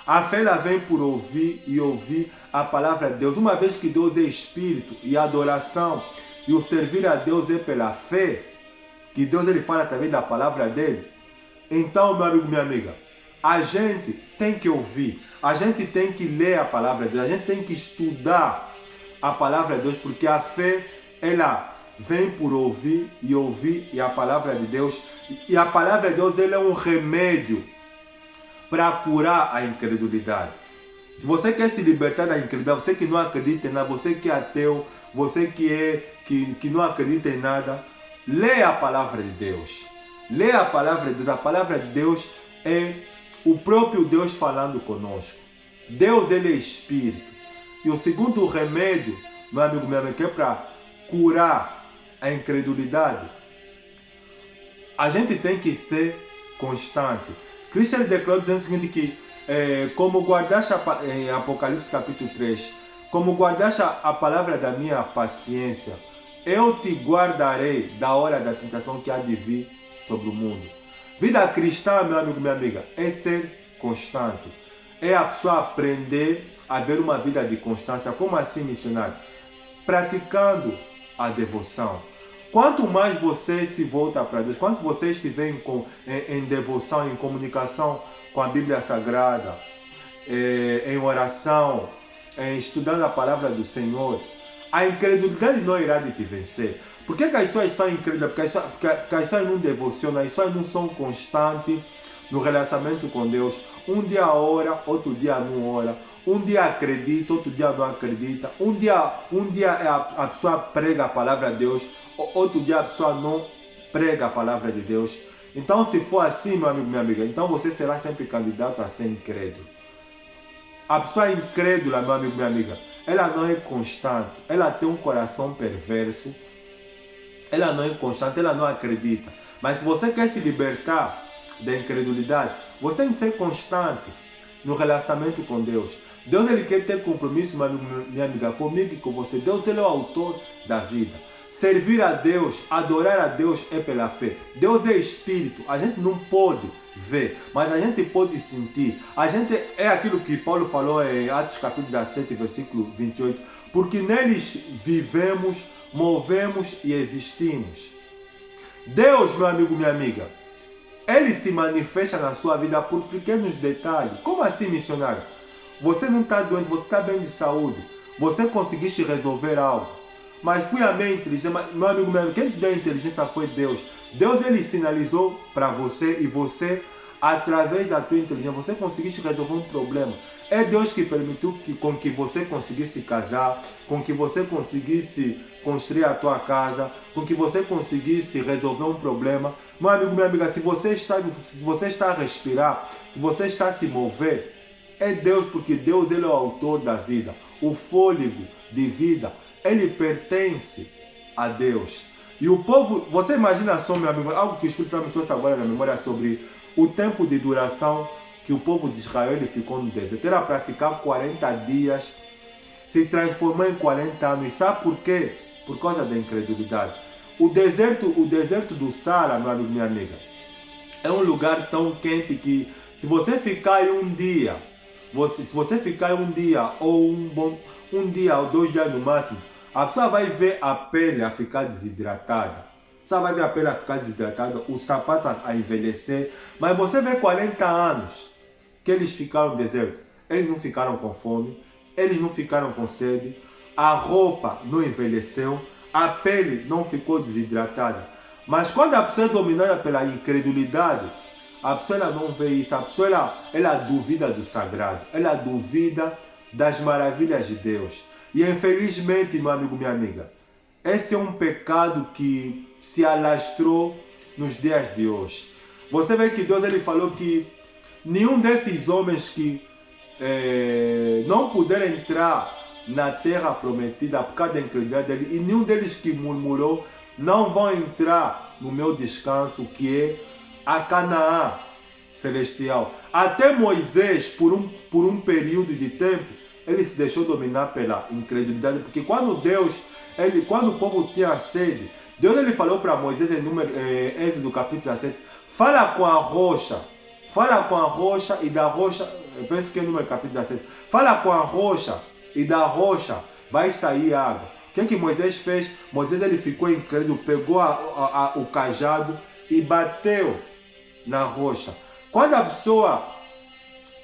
A fé ela vem por ouvir e ouvir a palavra de Deus. Uma vez que Deus é Espírito e a adoração e o servir a Deus é pela fé, que Deus ele fala através da palavra dele, então, meu amigo, minha amiga, a gente tem que ouvir, a gente tem que ler a palavra de Deus, a gente tem que estudar a palavra de Deus, porque a fé, ela vem por ouvir e a palavra de Deus. E a palavra de Deus ela é um remédio para curar a incredulidade. Se você quer se libertar da incredulidade, você que não acredita em nada, você que é ateu, você que não acredita em nada, lê a palavra de Deus. Lê a palavra de Deus. A palavra de Deus é o próprio Deus falando conosco. Deus ele é Espírito. E o segundo remédio, meu amigo, minha amiga, que é para curar a incredulidade, a gente tem que ser constante. Cristo ele declarou dizendo o seguinte, que como guardaste em Apocalipse capítulo 3, como guardaste a palavra da minha paciência, eu te guardarei da hora da tentação que há de vir sobre o mundo. Vida cristã, meu amigo, minha amiga, é ser constante. É a pessoa aprender a ver uma vida de constância. Como assim, missionário? Praticando a devoção. Quanto mais você se volta para Deus, quanto você estiver em devoção, em comunicação com a Bíblia Sagrada, em oração, estudando a palavra do Senhor, a incredulidade não irá de te vencer. Por que as pessoas são incrédulas? Porque as pessoas não devocionam, as pessoas não são constantes no relacionamento com Deus. Um dia ora, outro dia não ora. Um dia acredita, outro dia não acredita. Um dia a pessoa prega a palavra de Deus, outro dia a pessoa não prega a palavra de Deus. Então, se for assim, meu amigo, minha amiga, então você será sempre candidato a ser incrédulo. A pessoa incrédula, meu amigo, minha amiga, ela não é constante, ela tem um coração perverso, ela não é constante, ela não acredita. Mas se você quer se libertar da incredulidade, você tem que ser constante no relacionamento com Deus. Deus ele quer ter compromisso, minha amiga, comigo e com você. Deus ele é o autor da vida. Servir a Deus, adorar a Deus é pela fé. Deus é espírito, a gente não pode ver, mas a gente pode sentir. A gente é aquilo que Paulo falou em Atos capítulo 17, versículo 28. Porque neles vivemos, movemos e existimos. Deus, meu amigo, minha amiga, ele se manifesta na sua vida por pequenos detalhes. Como assim, missionário? Você não está doente, você está bem de saúde. Você conseguiste resolver algo. Mas fui a minha inteligência, meu amigo, quem te deu a inteligência foi Deus. Deus ele sinalizou para você e você, através da tua inteligência, você conseguiste resolver um problema. É Deus que permitiu com que você conseguisse casar, com que você conseguisse construir a tua casa, com que você conseguisse resolver um problema. Meu amigo, minha amiga, se você está a respirar, se você está a se mover, é Deus, porque Deus ele é o autor da vida. O fôlego de vida, ele pertence a Deus. E o povo, você imagina só, meu amigo, algo que o Espírito Santo me trouxe agora na memória sobre o tempo de duração que o povo de Israel ele ficou no deserto. Era para ficar 40 dias, se transformou em 40 anos. Sabe por quê? Por causa da incredulidade. O deserto do Saara, meu amigo, minha amiga, é um lugar tão quente que se você ficar em um dia, se você ficar em um dia ou um dia ou 2 dias no máximo, a pessoa vai ver a pele a ficar desidratada. A pessoa vai ver a pele a ficar desidratada, o sapato a envelhecer. Mas você vê 40 anos que eles ficaram no deserto. Eles não ficaram com fome, eles não ficaram com sede, a roupa não envelheceu, a pele não ficou desidratada. Mas quando a pessoa é dominada pela incredulidade, a pessoa ela não vê isso, a pessoa ela duvida do sagrado, ela duvida das maravilhas de Deus. E infelizmente, meu amigo, minha amiga, esse é um pecado que se alastrou nos dias de hoje. Você vê que Deus ele falou que nenhum desses homens que não puderam entrar na terra prometida por causa da incredulidade dele, e nenhum deles que murmurou não vão entrar no meu descanso, que é a Canaã celestial. Até Moisés, por um período de tempo, ele se deixou dominar pela incredulidade, porque quando o povo tinha sede, Deus ele falou para Moisés em Êxodo capítulo 17, fala com a rocha e da rocha, eu penso que é número capítulo 17, fala com a rocha e da rocha vai sair água. O que Moisés fez? Moisés ele ficou incrédulo, pegou o cajado e bateu na rocha. Quando a pessoa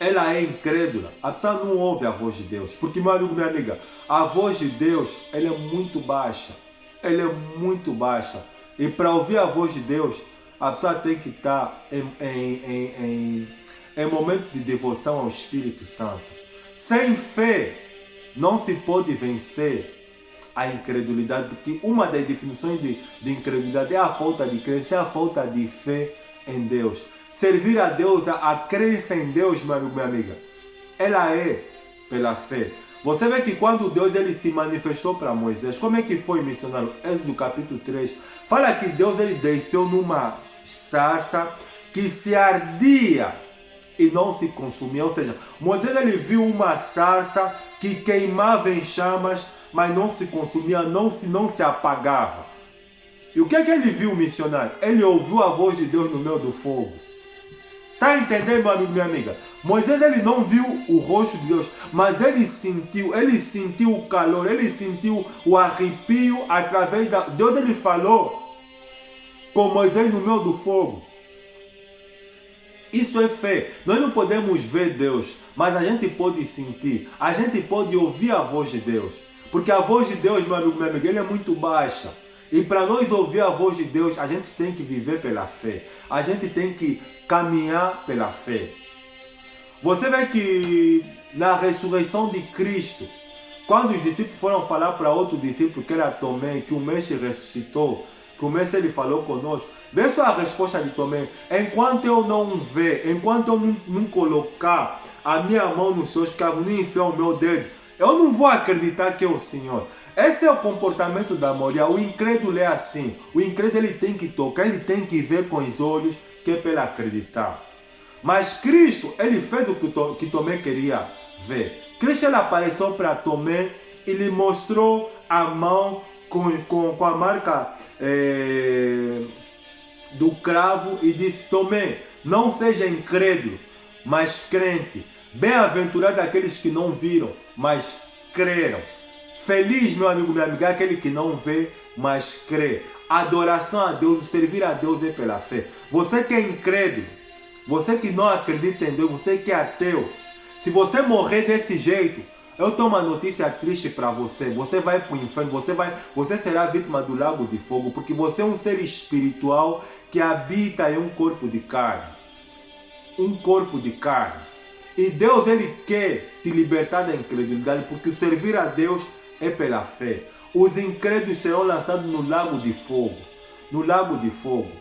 ela é incrédula, a pessoa não ouve a voz de Deus. Porque, meu amigo, minha amiga, a voz de Deus ela é muito baixa. Ela é muito baixa. E para ouvir a voz de Deus, a pessoa tem que estar em momento de devoção ao Espírito Santo. Sem fé, não se pode vencer a incredulidade, porque uma das definições de incredulidade é a falta de crença, é a falta de fé em Deus. Servir a Deus, a crença em Deus, meu amigo, minha amiga, ela é pela fé. Você vê que quando Deus ele se manifestou para Moisés, como é que foi, missionário? Êxodo capítulo 3, fala que Deus ele desceu numa sarça que se ardia e não se consumia. Ou seja, Moisés ele viu uma sarça que queimava em chamas, mas não se consumia, não se apagava. E o que é que ele viu, missionário? Ele ouviu a voz de Deus no meio do fogo. Está entendendo, meu amigo, minha amiga? Moisés ele não viu o rosto de Deus, mas ele sentiu o calor, ele sentiu o arrepio através da... Deus ele falou com Moisés no meio do fogo. Isso é fé. Nós não podemos ver Deus, mas a gente pode sentir, a gente pode ouvir a voz de Deus. Porque a voz de Deus, meu amigo, minha amiga, ele é muito baixa. E para nós ouvir a voz de Deus, a gente tem que viver pela fé. A gente tem que caminhar pela fé. Você vê que na ressurreição de Cristo, quando os discípulos foram falar para outro discípulo, que era Tomé, que o Mestre ressuscitou, começa ele falou conosco. Vê só a resposta de Tomé. Enquanto eu não ver, enquanto eu não colocar a minha mão nos seus cravos, nem enfiar o meu dedo, eu não vou acreditar que é o Senhor. Esse é o comportamento da Moria. O incrédulo é assim. O incrédulo ele tem que tocar, ele tem que ver com os olhos, que é para ele acreditar. Mas Cristo, ele fez o que Tomé queria ver. Cristo ele apareceu para Tomé e lhe mostrou a mão com a marca do cravo e disse: Tomé, não seja incrédulo, mas crente. Bem-aventurado aqueles que não viram, mas creram. Feliz, meu amigo, minha amiga, aquele que não vê, mas crê. Adoração a Deus, servir a Deus é pela fé. Você que é incrédulo, você que não acredita em Deus, você que é ateu, se você morrer desse jeito, eu tenho uma notícia triste para você. Você vai para o inferno, você será vítima do lago de fogo, porque você é um ser espiritual que habita em um corpo de carne. Um corpo de carne. E Deus ele quer te libertar da incredulidade, porque servir a Deus é pela fé. Os incrédulos serão lançados no lago de fogo. No lago de fogo.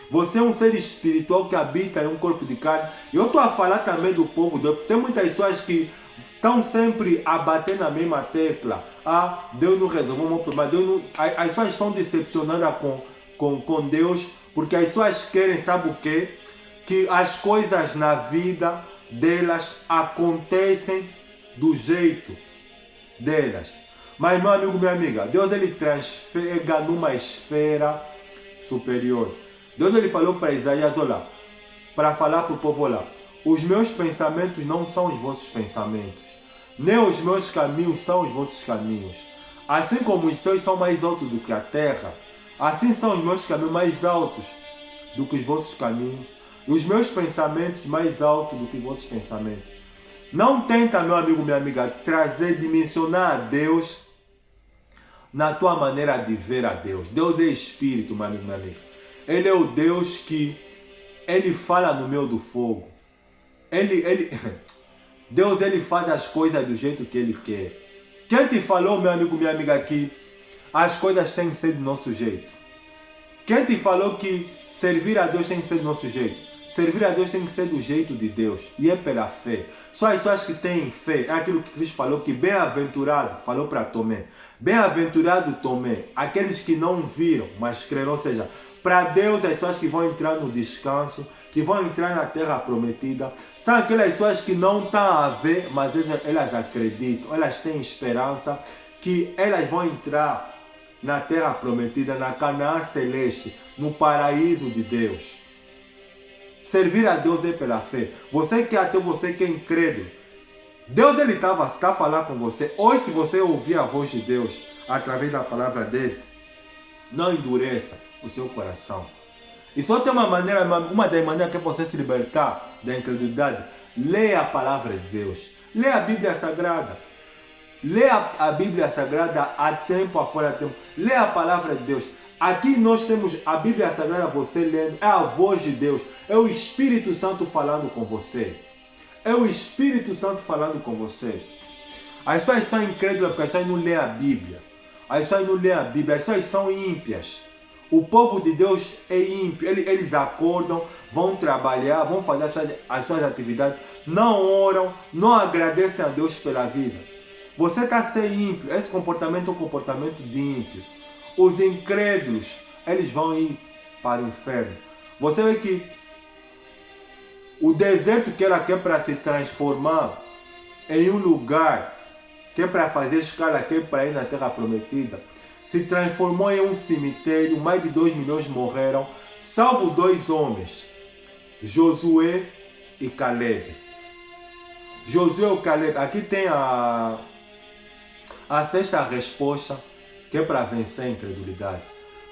Você é um ser espiritual que habita em um corpo de carne. E eu estou a falar também do povo de Deus. Tem muitas pessoas que estão sempre a bater na mesma tecla. Ah, Deus não resolveu o meu problema. As pessoas estão decepcionadas com Deus, porque as pessoas querem, sabe o quê? Que as coisas na vida delas acontecem do jeito delas. Mas, meu amigo, minha amiga, Deus ele transfega numa esfera superior. Deus ele falou para Isaías, olha, para falar para o povo, olha, os meus pensamentos não são os vossos pensamentos, nem os meus caminhos são os vossos caminhos. Assim como os céus são mais altos do que a terra, assim são os meus caminhos mais altos do que os vossos caminhos, e os meus pensamentos mais altos do que os vossos pensamentos. Não tenta, meu amigo, minha amiga, dimensionar a Deus na tua maneira de ver a Deus. Deus é espírito, meu amigo, minha amiga. Ele é o Deus que ele fala no meio do fogo. Deus ele faz as coisas do jeito que ele quer. Quem te falou, meu amigo, minha amiga, que as coisas têm que ser do nosso jeito? Quem te falou que servir a Deus tem que ser do nosso jeito? Servir a Deus tem que ser do jeito de Deus. E é pela fé. Só as pessoas que têm fé. É aquilo que Cristo falou, que bem-aventurado, falou para Tomé. Bem-aventurado Tomé, aqueles que não viram, mas creram. Ou seja, para Deus, as pessoas que vão entrar no descanso, que vão entrar na terra prometida, são aquelas pessoas que não estão a ver, mas elas acreditam, elas têm esperança que elas vão entrar na terra prometida, na Canaã celeste, no paraíso de Deus. Servir a Deus é pela fé. Você que é ateu, você que é incrédulo, Deus ele está a falar com você. Hoje, se você ouvir a voz de Deus através da palavra dele, não endureça o seu coração. E só tem uma das maneiras que você se libertar da incredulidade. Leia a palavra de Deus. Leia a Bíblia Sagrada. Leia a Bíblia Sagrada a tempo, a fora de tempo. Leia a palavra de Deus. Aqui nós temos a Bíblia Sagrada, você lendo, é a voz de Deus. É o Espírito Santo falando com você. É o Espírito Santo falando com você. As pessoas são incrédulas porque as pessoas não leem a Bíblia. As pessoas não leem a Bíblia, as pessoas são ímpias. O povo de Deus é ímpio. Eles acordam, vão trabalhar, vão fazer as suas atividades, não oram, não agradecem a Deus pela vida. Você está a ser ímpio. Esse comportamento é um comportamento de ímpio. Os incrédulos, eles vão ir para o inferno. Você vê que o deserto que ela quer para se transformar em um lugar que é para fazer escala, que é para ir na terra prometida, se transformou em um cemitério. Mais de 2 milhões morreram, salvo 2 homens, Josué e Caleb. Josué e Caleb, aqui tem a sexta resposta, que é para vencer a incredulidade.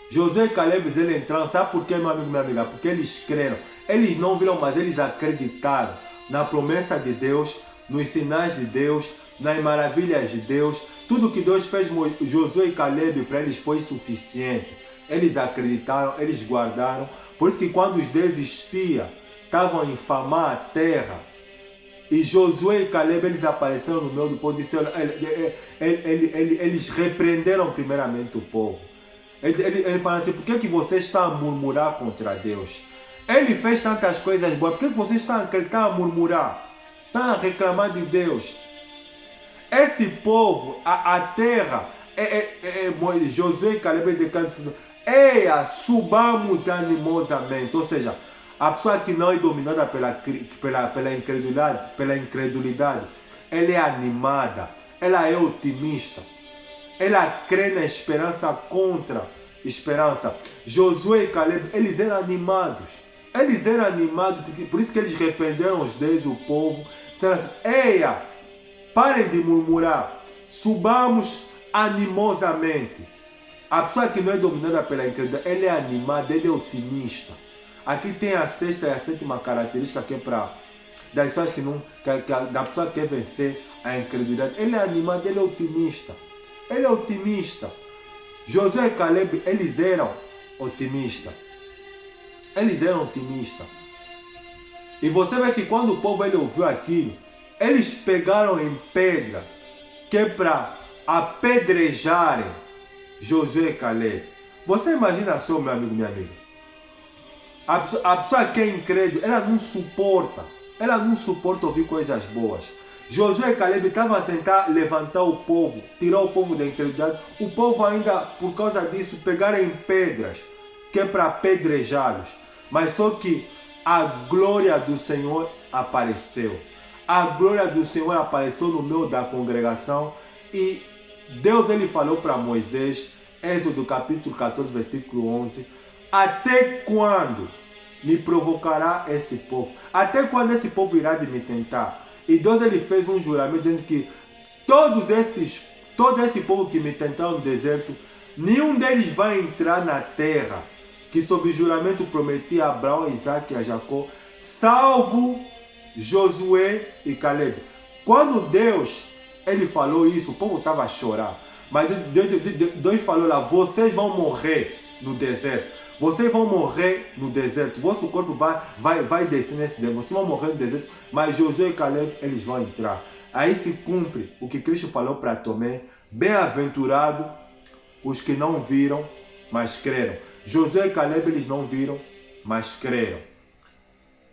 Josué e Caleb, eles entraram, sabe por quê, meu amigo, minha amiga? Porque eles creram. Eles não viram, mas eles acreditaram na promessa de Deus, nos sinais de Deus, nas maravilhas de Deus. Tudo que Deus fez Josué e Caleb para eles foi suficiente. Eles acreditaram, eles guardaram. Por isso que quando os 10 espias estavam a infamar a terra, e Josué e Caleb, eles apareceram no meio do povo, eles repreenderam primeiramente o povo. Ele fala assim, por que você está a murmurar contra Deus? Ele fez tantas coisas boas, por que você está a murmurar? Está a reclamar de Deus? Esse povo, a terra, Josué e Caleb declaram, eia, subamos animosamente. Ou seja, a pessoa que não é dominada pela incredulidade, ela é animada, ela é otimista, ela crê na esperança contra esperança. Josué e Caleb, eles eram animados. Eles eram animados, por isso que eles repreenderam os deuses, o povo. Disseram assim, eia, parem de murmurar, subamos animosamente. A pessoa que não é dominada pela incredulidade, ele é animada, ele é otimista. Aqui tem a sexta e a sétima característica que é para das pessoas que não, da pessoa que quer vencer a incredulidade. Ele é animado, ele é otimista. Ele é otimista. Josué e Caleb, eles eram otimistas. Eles eram otimistas. E você vê que quando o povo ele ouviu aquilo, eles pegaram em pedra, que é para apedrejarem Josué e Caleb. Você imagina só, meu amigo, minha amiga. A pessoa que é incrédula, ela não suporta. Ela não suporta ouvir coisas boas. Josué e Caleb estavam a tentar levantar o povo, tirar o povo da incredulidade. O povo ainda, por causa disso, pegaram em pedras, que é para apedrejá-los. Mas só que a glória do Senhor apareceu. A glória do Senhor apareceu no meio da congregação e Deus ele falou para Moisés, Êxodo capítulo 14, versículo 11, até quando me provocará esse povo? Até quando esse povo irá de me tentar? E Deus ele fez um juramento dizendo que todo esse povo que me tentaram no deserto, nenhum deles vai entrar na terra que sob juramento prometi a Abraão, a Isaac e a Jacó, salvo Josué e Caleb. Quando Deus ele falou isso, o povo estava a chorar. Mas Deus falou lá, vocês vão morrer no deserto. Vocês vão morrer no deserto. Vosso corpo vai descer nesse deserto. Vocês vão morrer no deserto. Mas Josué e Caleb, eles vão entrar. Aí se cumpre o que Cristo falou para Tomé. Bem-aventurado os que não viram, mas creram. Josué e Caleb, eles não viram, mas creram.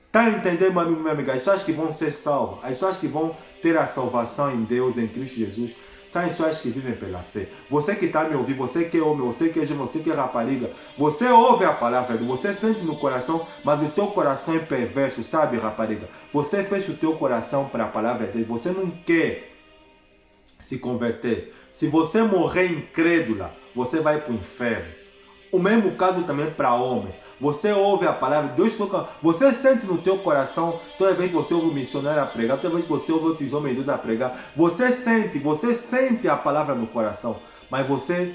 Está a entender, meu amigo, minha amiga? As pessoas que vão ser salvas, as pessoas que vão ter a salvação em Deus, em Cristo Jesus, são as pessoas que vivem pela fé. Você que está me ouvindo, você que é homem, você que é jovem, você que é rapariga, você ouve a palavra, você sente no coração, mas o teu coração é perverso, sabe, rapariga? Você fecha o teu coração para a palavra de Deus, você não quer se converter. Se você morrer incrédula, você vai para o inferno. O mesmo caso também para homem. Você ouve a palavra, Deus toca, você sente no teu coração, toda vez que você ouve o missionário a pregar, toda vez que você ouve outros homens de Deus a pregar, você sente a palavra no coração, mas você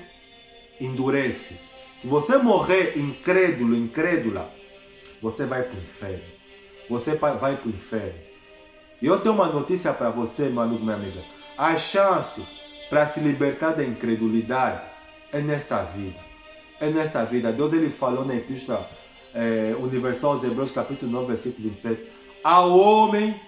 endurece. Se você morrer incrédulo, incrédula, você vai para o inferno. Você vai para o inferno. E eu tenho uma notícia para você, meu amigo, minha amiga. A chance para se libertar da incredulidade é nessa vida. É nessa vida. Deus ele falou na Epístola Universal aos Hebreus, capítulo 9, versículo 27. Ao homem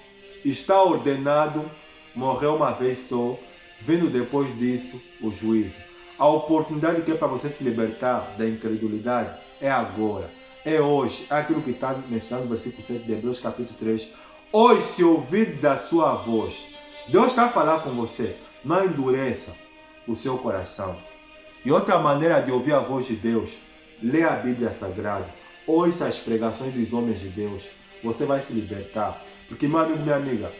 está ordenado morrer uma vez só, vindo depois disso o juízo. A oportunidade que é para você se libertar da incredulidade é agora. É hoje. É aquilo que está mencionado no versículo 7 de Hebreus, capítulo 3. Hoje, se ouvirdes a sua voz, Deus está a falar com você. Não endureça o seu coração. E outra maneira de ouvir a voz de Deus, lê a Bíblia Sagrada, ouça as pregações dos homens de Deus, você vai se libertar. Porque, meu amigo, minha amiga,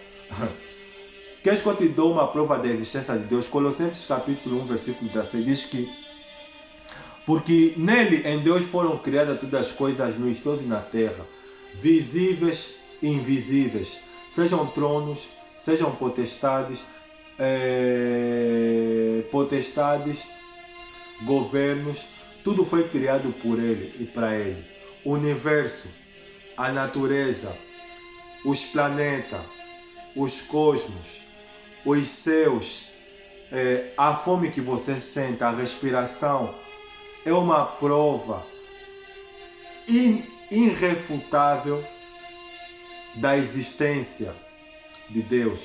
queres que eu te dou uma prova da existência de Deus? Colossenses capítulo 1, versículo 16, diz que porque nele, em Deus, foram criadas todas as coisas nos céus e na terra, visíveis e invisíveis, sejam tronos, sejam potestades, governos, tudo foi criado por Ele e para Ele. O universo, a natureza, os planetas, os cosmos, os céus, a fome que você sente, a respiração, é uma prova irrefutável da existência de Deus.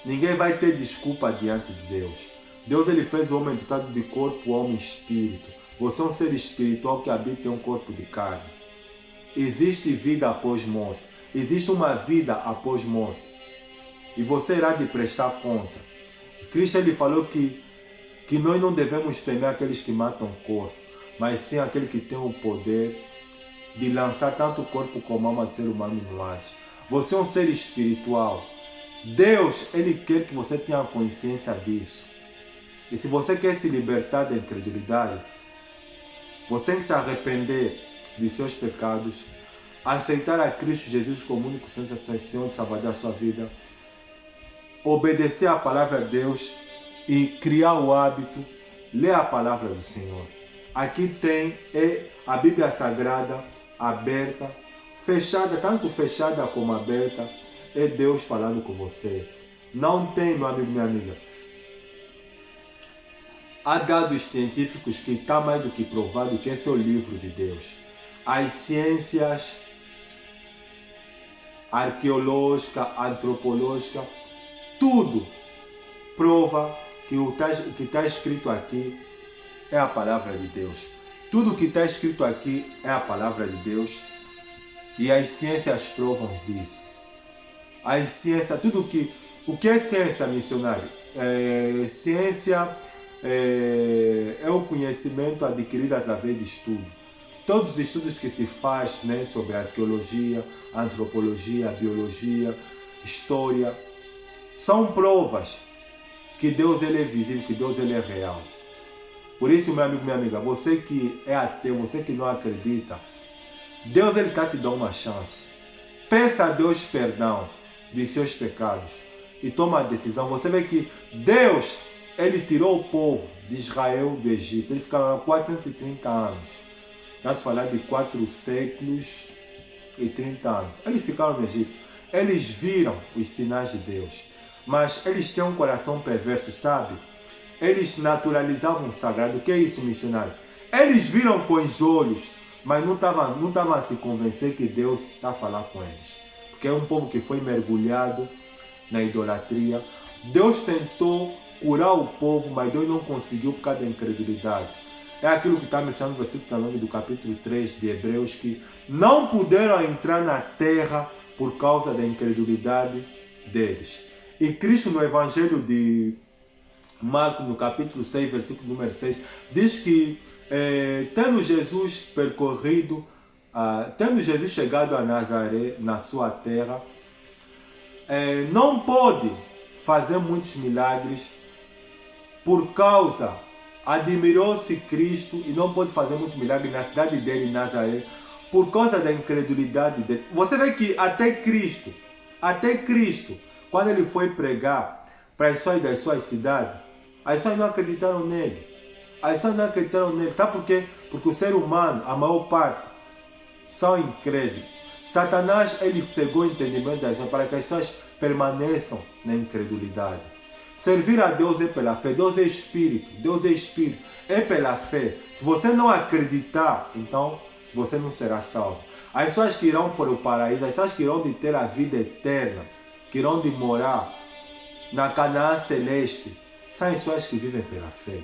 Ninguém vai ter desculpa diante de Deus. Deus ele fez o homem dotado de corpo, alma e espírito. Você é um ser espiritual que habita em um corpo de carne. Existe vida após morte. Existe uma vida após morte. E você irá de prestar conta. Cristo ele falou que nós não devemos temer aqueles que matam o corpo, mas sim aquele que tem o poder de lançar tanto o corpo como a alma do ser humano no Hades. Você é um ser espiritual. Deus, ele quer que você tenha consciência disso. E se você quer se libertar da incredulidade, você tem que se arrepender dos seus pecados, aceitar a Cristo Jesus como único Senhor e Salvador da sua vida, obedecer à palavra de Deus e criar o hábito, ler a palavra do Senhor. Aqui tem a Bíblia Sagrada aberta, fechada, tanto fechada como aberta, é Deus falando com você. Não tem, meu amigo, minha amiga. Há dados científicos que está mais do que provado que esse é o livro de Deus. As ciências arqueológica, antropológica, tudo prova que o que está escrito aqui é a palavra de Deus. Tudo que está escrito aqui é a palavra de Deus e as ciências provam disso. As ciências, o que é ciência, missionário? Ciência é o conhecimento adquirido através de estudo. Todos os estudos que se faz, né, sobre arqueologia, antropologia, biologia, história, são provas que Deus ele é visível, que Deus ele é real. Por isso, meu amigo, minha amiga, você que é ateu, você que não acredita, Deus ele está te dando uma chance. Peça a Deus perdão dos seus pecados e toma a decisão. Você vê que Deus ele tirou o povo de Israel do Egito. Eles ficaram lá 430 anos. Já se falar de 4 séculos e 30 anos. Eles ficaram no Egito. Eles viram os sinais de Deus. Mas eles têm um coração perverso, sabe? Eles naturalizavam o sagrado. O que é isso, missionário? Eles viram com os olhos, mas não estavam a se convencer que Deus está a falar com eles. Porque é um povo que foi mergulhado na idolatria. Deus tentou curar o povo, mas Deus não conseguiu por causa da incredulidade. É aquilo que está mencionado no versículo 19 do capítulo 3 de Hebreus, que não puderam entrar na terra por causa da incredulidade deles. E Cristo no Evangelho de Marcos, no capítulo 6, versículo número 6, diz que tendo Jesus chegado a Nazaré, na sua terra, não pôde fazer muitos milagres por causa, admirou-se Cristo e não pôde fazer muito milagre na cidade dele, Nazaré, por causa da incredulidade dele. Você vê que até Cristo, quando ele foi pregar para as pessoas das suas cidades, as pessoas não acreditaram nele. Sabe por quê? Porque o ser humano, a maior parte, são incrédulos. Satanás, ele cegou o entendimento das pessoas para que as pessoas permaneçam na incredulidade. Servir a Deus é pela fé. Deus é Espírito. É pela fé. Se você não acreditar, então você não será salvo. As pessoas que irão para o paraíso, as pessoas que irão de ter a vida eterna, que irão de morar na Canaã celeste, são as pessoas que vivem pela fé.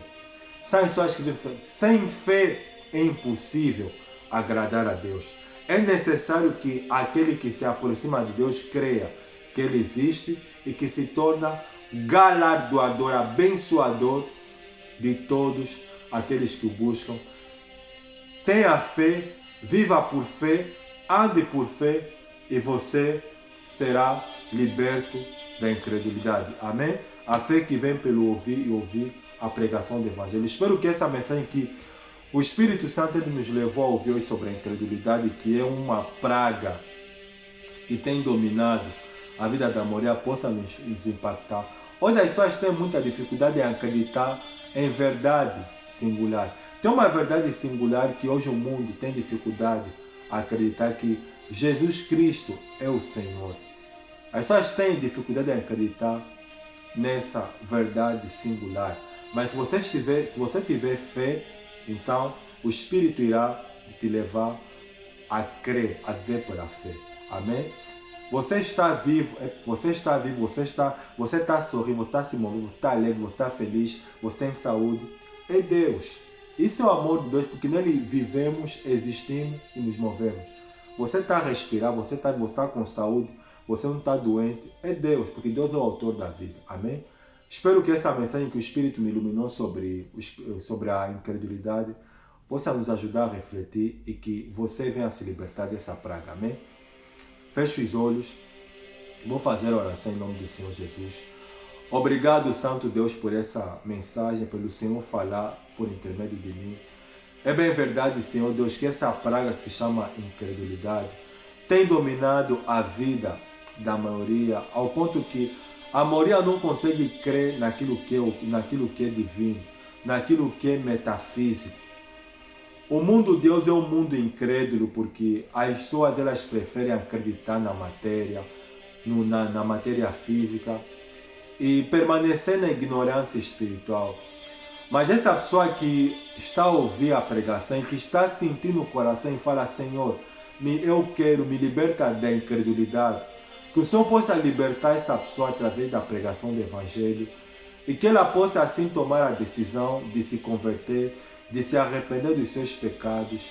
São as pessoas que vivem. Sem fé é impossível agradar a Deus. É necessário que aquele que se aproxima de Deus creia que Ele existe e que se torna galardoador, abençoador de todos aqueles que o buscam. Tenha fé, viva por fé, ande por fé e você será liberto da incredulidade. Amém? A fé que vem pelo ouvir e ouvir a pregação do Evangelho. Espero que essa mensagem que o Espírito Santo ele nos levou a ouvir hoje sobre a incredulidade, que é uma praga que tem dominado a vida da Moreira, possa nos impactar. Hoje as pessoas têm muita dificuldade em acreditar em verdade singular. Tem uma verdade singular que hoje o mundo tem dificuldade a acreditar, que Jesus Cristo é o Senhor. As pessoas têm dificuldade em acreditar nessa verdade singular. Mas se você tiver fé, então o Espírito irá te levar a crer, a viver pela fé. Amém? Você está vivo, você está sorrindo, você está se movendo, você está alegre, você está feliz, você tem saúde. É Deus. Isso é o amor de Deus, porque nele vivemos, existimos e nos movemos. Você está a respirar, você está com saúde, você não está doente, é Deus, porque Deus é o autor da vida. Amém? Espero que essa mensagem que o Espírito me iluminou sobre a incredulidade possa nos ajudar a refletir e que você venha se libertar dessa praga. Amém? Feche os olhos. Vou fazer a oração em nome do Senhor Jesus. Obrigado, Santo Deus, por essa mensagem, pelo Senhor falar por intermédio de mim. É bem verdade, Senhor Deus, que essa praga que se chama incredulidade tem dominado a vida da maioria, ao ponto que a maioria não consegue crer naquilo que é divino, naquilo que é metafísico. O mundo de Deus é um mundo incrédulo, porque as pessoas elas preferem acreditar na matéria, na matéria física, e permanecer na ignorância espiritual. Mas essa pessoa que está a ouvir a pregação e que está sentindo o coração e fala: Senhor, eu quero me libertar da incredulidade, que o Senhor possa libertar essa pessoa através da pregação do Evangelho e que ela possa assim tomar a decisão de se converter, de se arrepender dos seus pecados,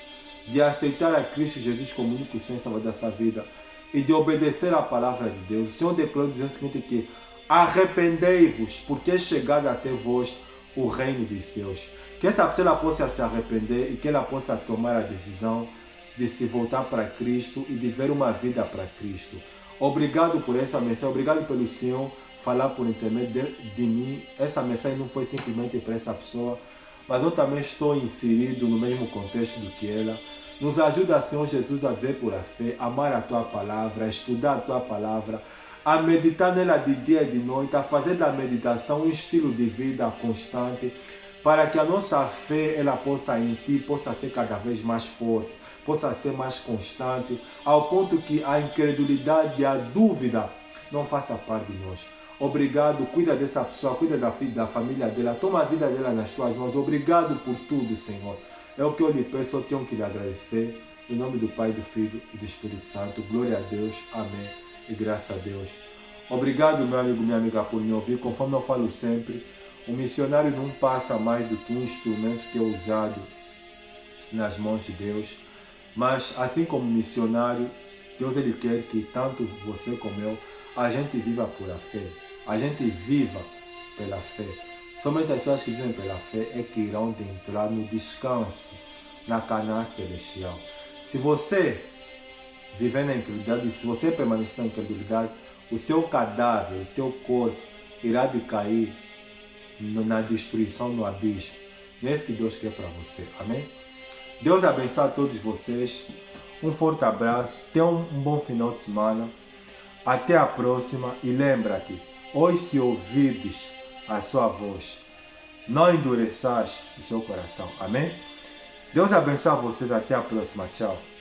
de aceitar a Cristo Jesus como único Senhor e Salvador da sua vida e de obedecer à palavra de Deus. O Senhor declarou dizendo o seguinte, que arrependei-vos, porque é chegado até vós o reino dos céus. Que essa pessoa possa se arrepender e que ela possa tomar a decisão de se voltar para Cristo e de ver uma vida para Cristo. Obrigado por essa mensagem, obrigado pelo Senhor falar por intermédio de mim. Essa mensagem não foi simplesmente para essa pessoa, mas eu também estou inserido no mesmo contexto do que ela. Nos ajuda, Senhor Jesus, a ver por a fé, amar a Tua Palavra, a estudar a Tua Palavra, a meditar nela de dia e de noite, a fazer da meditação um estilo de vida constante, para que a nossa fé ela possa em Ti, possa ser cada vez mais forte, possa ser mais constante, ao ponto que a incredulidade e a dúvida não faça parte de nós. Obrigado, cuida dessa pessoa, cuida da família dela, toma a vida dela nas Tuas mãos. Obrigado por tudo, Senhor. É o que eu lhe peço, eu tenho que lhe agradecer. Em nome do Pai, do Filho e do Espírito Santo. Glória a Deus. Amém. E graças a Deus. Obrigado, meu amigo, minha amiga, por me ouvir. Conforme eu falo sempre, o missionário não passa mais do que um instrumento que é usado nas mãos de Deus. Mas, assim como missionário, Deus ele quer que tanto você como eu, a gente viva por a fé. A gente viva pela fé. Somente as pessoas que vivem pela fé é que irão entrar no descanso, na Canaã celestial. Se você viver na incredulidade, se você permanecer na incredulidade, o seu cadáver, o teu corpo irá decair na destruição, no abismo. Não é isso que Deus quer para você. Amém? Deus abençoe a todos vocês. Um forte abraço. Tenha um bom final de semana. Até a próxima. E lembra-te, hoje se ouvirdes a sua voz, não endureçais o seu coração. Amém? Deus abençoe a vocês. Até a próxima. Tchau.